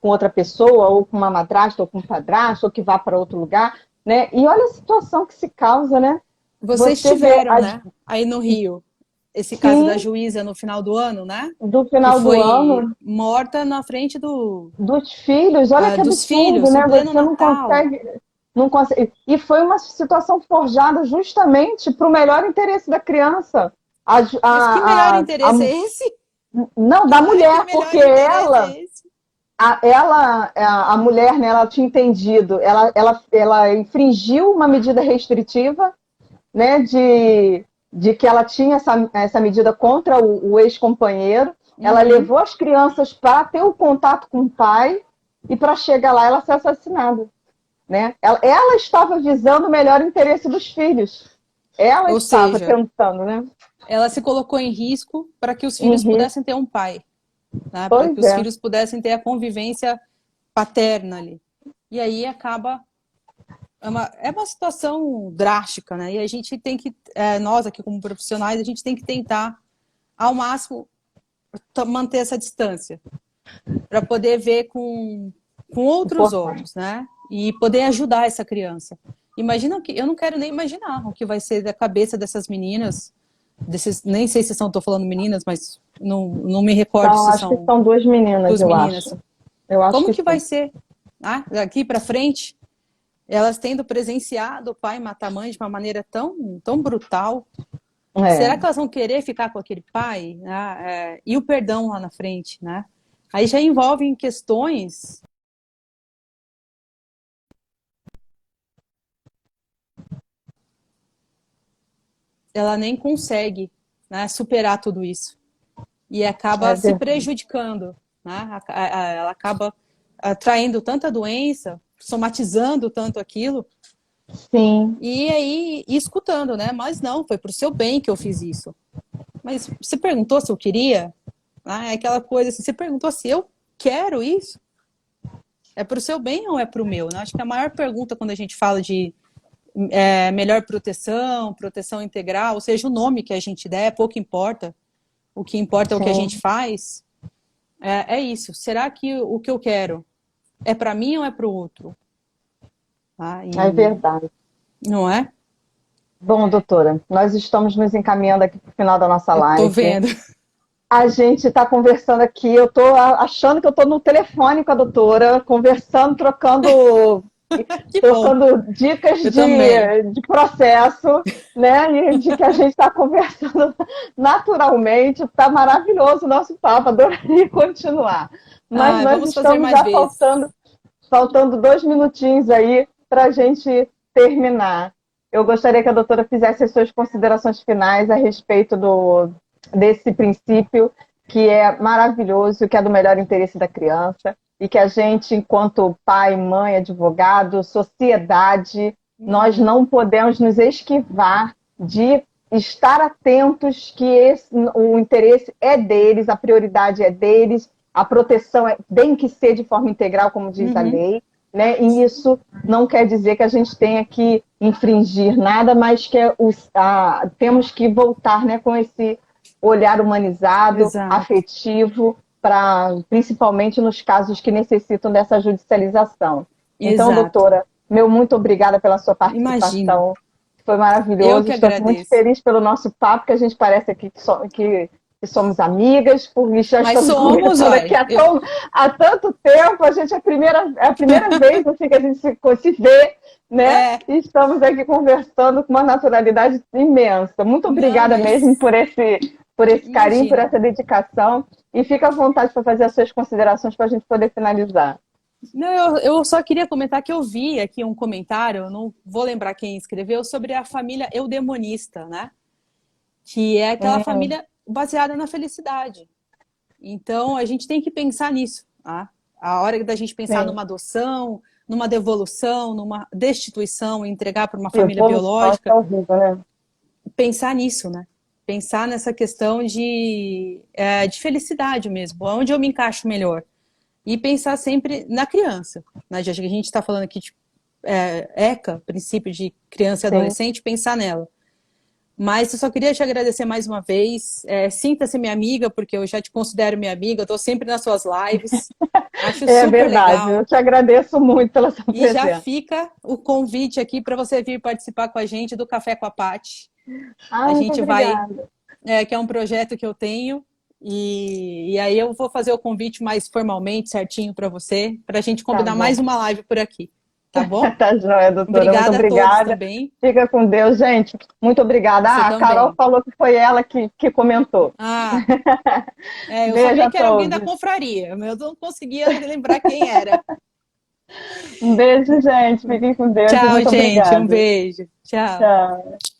[SPEAKER 1] outra pessoa, ou com uma madrasta, ou com um padrasto, ou que vá para outro lugar, né? E olha a situação que se causa, né?
[SPEAKER 2] Vocês
[SPEAKER 1] Você vê,
[SPEAKER 2] tiveram, né, aí no Rio, esse caso da
[SPEAKER 1] sim,
[SPEAKER 2] juíza no final do ano, né?
[SPEAKER 1] do
[SPEAKER 2] Que
[SPEAKER 1] final do
[SPEAKER 2] foi
[SPEAKER 1] ano,
[SPEAKER 2] morta na frente
[SPEAKER 1] dos filhos, olha que
[SPEAKER 2] dos
[SPEAKER 1] absurdo,
[SPEAKER 2] filhos, em
[SPEAKER 1] né?
[SPEAKER 2] pleno
[SPEAKER 1] Você não
[SPEAKER 2] Natal.
[SPEAKER 1] consegue, não consegue. E foi uma situação forjada justamente para o melhor interesse da criança. A,
[SPEAKER 2] Mas que melhor
[SPEAKER 1] a, a, a,
[SPEAKER 2] interesse é esse?
[SPEAKER 1] não, da
[SPEAKER 2] Que
[SPEAKER 1] mulher,
[SPEAKER 2] melhor
[SPEAKER 1] porque
[SPEAKER 2] interesse é esse?
[SPEAKER 1] a mulher, né, ela tinha entendido, ela infringiu uma medida restritiva, né, de que ela tinha essa medida contra o ex-companheiro. Ela
[SPEAKER 2] Uhum.
[SPEAKER 1] levou as crianças para ter o contato com o pai e para chegar lá ela ser assassinada. Né? Ela estava visando o melhor interesse dos filhos. Ela
[SPEAKER 2] Ou
[SPEAKER 1] estava
[SPEAKER 2] seja,
[SPEAKER 1] tentando, né?
[SPEAKER 2] ela se colocou em risco para que os
[SPEAKER 1] Em
[SPEAKER 2] filhos
[SPEAKER 1] risco.
[SPEAKER 2] pudessem ter um pai, né? Para que
[SPEAKER 1] Pois
[SPEAKER 2] os
[SPEAKER 1] é.
[SPEAKER 2] filhos pudessem ter a convivência paterna ali. E aí acaba é uma situação drástica, né? E a gente tem que, nós aqui como profissionais, a gente tem que tentar ao máximo manter essa distância para poder ver com outros
[SPEAKER 1] Importante.
[SPEAKER 2] olhos, né? E poder ajudar essa criança. Imagina que eu não quero nem imaginar o que vai ser da cabeça dessas meninas, nem sei se são, estou falando meninas, mas não me recordo
[SPEAKER 1] Então,
[SPEAKER 2] se
[SPEAKER 1] acho que
[SPEAKER 2] são
[SPEAKER 1] são duas meninas,
[SPEAKER 2] duas
[SPEAKER 1] eu acho.
[SPEAKER 2] meninas.
[SPEAKER 1] Eu acho
[SPEAKER 2] Como
[SPEAKER 1] que
[SPEAKER 2] que vai
[SPEAKER 1] sim.
[SPEAKER 2] ser? Ah, daqui para frente, elas tendo presenciado o pai matar a mãe de uma maneira tão brutal. Será
[SPEAKER 1] É,
[SPEAKER 2] que elas vão querer ficar com aquele pai? Né? E o perdão lá na frente, né? Aí já envolvem questões. Ela nem consegue, né, superar tudo isso e acaba
[SPEAKER 1] é
[SPEAKER 2] se
[SPEAKER 1] verdade.
[SPEAKER 2] prejudicando, né? Ela acaba atraindo tanta doença, somatizando tanto aquilo
[SPEAKER 1] Sim,
[SPEAKER 2] e aí escutando, né? Mas não, foi para o seu bem que eu fiz isso. Mas você perguntou se eu queria? É aquela coisa assim, você perguntou se eu quero isso? É para o seu bem ou é para o meu? Né? Acho que a maior pergunta quando a gente fala de melhor proteção, proteção integral, ou seja, o nome que a gente der, pouco importa. O que importa é o que a gente
[SPEAKER 1] sim,
[SPEAKER 2] faz. É isso. Será que o que eu quero é para mim ou é para o outro? Ah,
[SPEAKER 1] é
[SPEAKER 2] e
[SPEAKER 1] verdade.
[SPEAKER 2] não é?
[SPEAKER 1] Bom, doutora, nós estamos nos encaminhando aqui para o final da nossa
[SPEAKER 2] Eu tô
[SPEAKER 1] live.
[SPEAKER 2] vendo.
[SPEAKER 1] A gente está conversando aqui, eu estou achando que eu estou no telefone com a doutora, conversando,
[SPEAKER 2] Que bom.
[SPEAKER 1] trocando dicas
[SPEAKER 2] Eu também.
[SPEAKER 1] de processo, né? E de que a gente está conversando naturalmente. Está maravilhoso o nosso papo, adoraria continuar. Mas
[SPEAKER 2] Ah,
[SPEAKER 1] nós
[SPEAKER 2] vamos fazer
[SPEAKER 1] estamos
[SPEAKER 2] mais
[SPEAKER 1] já
[SPEAKER 2] vezes.
[SPEAKER 1] faltando 2 minutinhos aí para a gente terminar. Eu gostaria que a doutora fizesse as suas considerações finais a respeito desse princípio que é maravilhoso, que é do melhor interesse da criança, e que a gente, enquanto pai, mãe, advogado, sociedade, nós
[SPEAKER 2] Uhum.
[SPEAKER 1] não podemos nos esquivar de estar atentos que o interesse é deles, a prioridade é deles, a proteção tem que ser de forma integral, como diz a
[SPEAKER 2] Uhum.
[SPEAKER 1] lei, né? E isso não quer dizer que a gente tenha que infringir nada, mas que temos que voltar, né, com esse olhar humanizado,
[SPEAKER 2] Exato.
[SPEAKER 1] afetivo, principalmente nos casos que necessitam dessa judicialização. Então,
[SPEAKER 2] Exato.
[SPEAKER 1] doutora, meu muito obrigada pela sua
[SPEAKER 2] Imagina.
[SPEAKER 1] participação. Foi
[SPEAKER 2] Eu
[SPEAKER 1] maravilhoso.
[SPEAKER 2] que
[SPEAKER 1] Estou muito
[SPEAKER 2] agradeço.
[SPEAKER 1] feliz pelo nosso papo, que a gente parece aqui que somos amigas, porque já
[SPEAKER 2] Mas
[SPEAKER 1] estamos
[SPEAKER 2] somos,
[SPEAKER 1] conversando aqui
[SPEAKER 2] olha,
[SPEAKER 1] há tanto tempo. A gente é a primeira vez assim, que a gente se vê, né?
[SPEAKER 2] é,
[SPEAKER 1] E estamos aqui conversando com uma naturalidade imensa. Muito
[SPEAKER 2] não,
[SPEAKER 1] obrigada mesmo
[SPEAKER 2] mas
[SPEAKER 1] por esse carinho, por
[SPEAKER 2] imagina.
[SPEAKER 1] essa dedicação. E fica à vontade para fazer as suas considerações para a gente poder finalizar.
[SPEAKER 2] Não, eu só queria comentar que eu vi aqui um comentário, eu não vou lembrar quem escreveu, sobre a família eudemonista, né? Que é aquela
[SPEAKER 1] Hum,
[SPEAKER 2] família baseada na felicidade. Então, a gente tem que pensar nisso, tá? A hora da gente pensar
[SPEAKER 1] sim.
[SPEAKER 2] numa adoção, numa devolução, numa destituição, entregar para uma família
[SPEAKER 1] Evolução é
[SPEAKER 2] biológica,
[SPEAKER 1] horrível, né?
[SPEAKER 2] pensar nisso, né? Pensar nessa questão de felicidade mesmo, onde eu me encaixo melhor. E pensar sempre na criança, né? Já que a gente está falando aqui de ECA, princípio de criança e
[SPEAKER 1] Sim.
[SPEAKER 2] adolescente, pensar nela. Mas eu só queria te agradecer mais uma vez. Sinta-se minha amiga, porque eu já te considero minha amiga, eu estou sempre nas suas lives. Acho
[SPEAKER 1] É
[SPEAKER 2] super
[SPEAKER 1] verdade. Eu
[SPEAKER 2] legal.
[SPEAKER 1] te agradeço muito pela sua
[SPEAKER 2] E já
[SPEAKER 1] presença.
[SPEAKER 2] fica o convite aqui para você vir participar com a gente do Café com a Paty.
[SPEAKER 1] Ah,
[SPEAKER 2] A
[SPEAKER 1] muito
[SPEAKER 2] gente vai,
[SPEAKER 1] obrigada.
[SPEAKER 2] que é um projeto que eu tenho, e aí eu vou fazer o convite mais formalmente, certinho para você, para a gente
[SPEAKER 1] Tá
[SPEAKER 2] combinar mais
[SPEAKER 1] bom.
[SPEAKER 2] uma live por aqui, tá bom?
[SPEAKER 1] Tá joia, doutora. Muito
[SPEAKER 2] Obrigada a todos
[SPEAKER 1] obrigada.
[SPEAKER 2] também.
[SPEAKER 1] Fica com Deus, gente. Muito obrigada.
[SPEAKER 2] Você
[SPEAKER 1] Ah, a Carol
[SPEAKER 2] também.
[SPEAKER 1] falou que foi ela que comentou.
[SPEAKER 2] Ah, eu
[SPEAKER 1] Beijo
[SPEAKER 2] sabia
[SPEAKER 1] a
[SPEAKER 2] que era alguém da
[SPEAKER 1] todos.
[SPEAKER 2] confraria, mas eu não conseguia lembrar quem era.
[SPEAKER 1] Um beijo, gente. Fiquem com Deus e
[SPEAKER 2] Tchau,
[SPEAKER 1] muito
[SPEAKER 2] gente. Um
[SPEAKER 1] obrigada.
[SPEAKER 2] beijo. Tchau.
[SPEAKER 1] Tchau.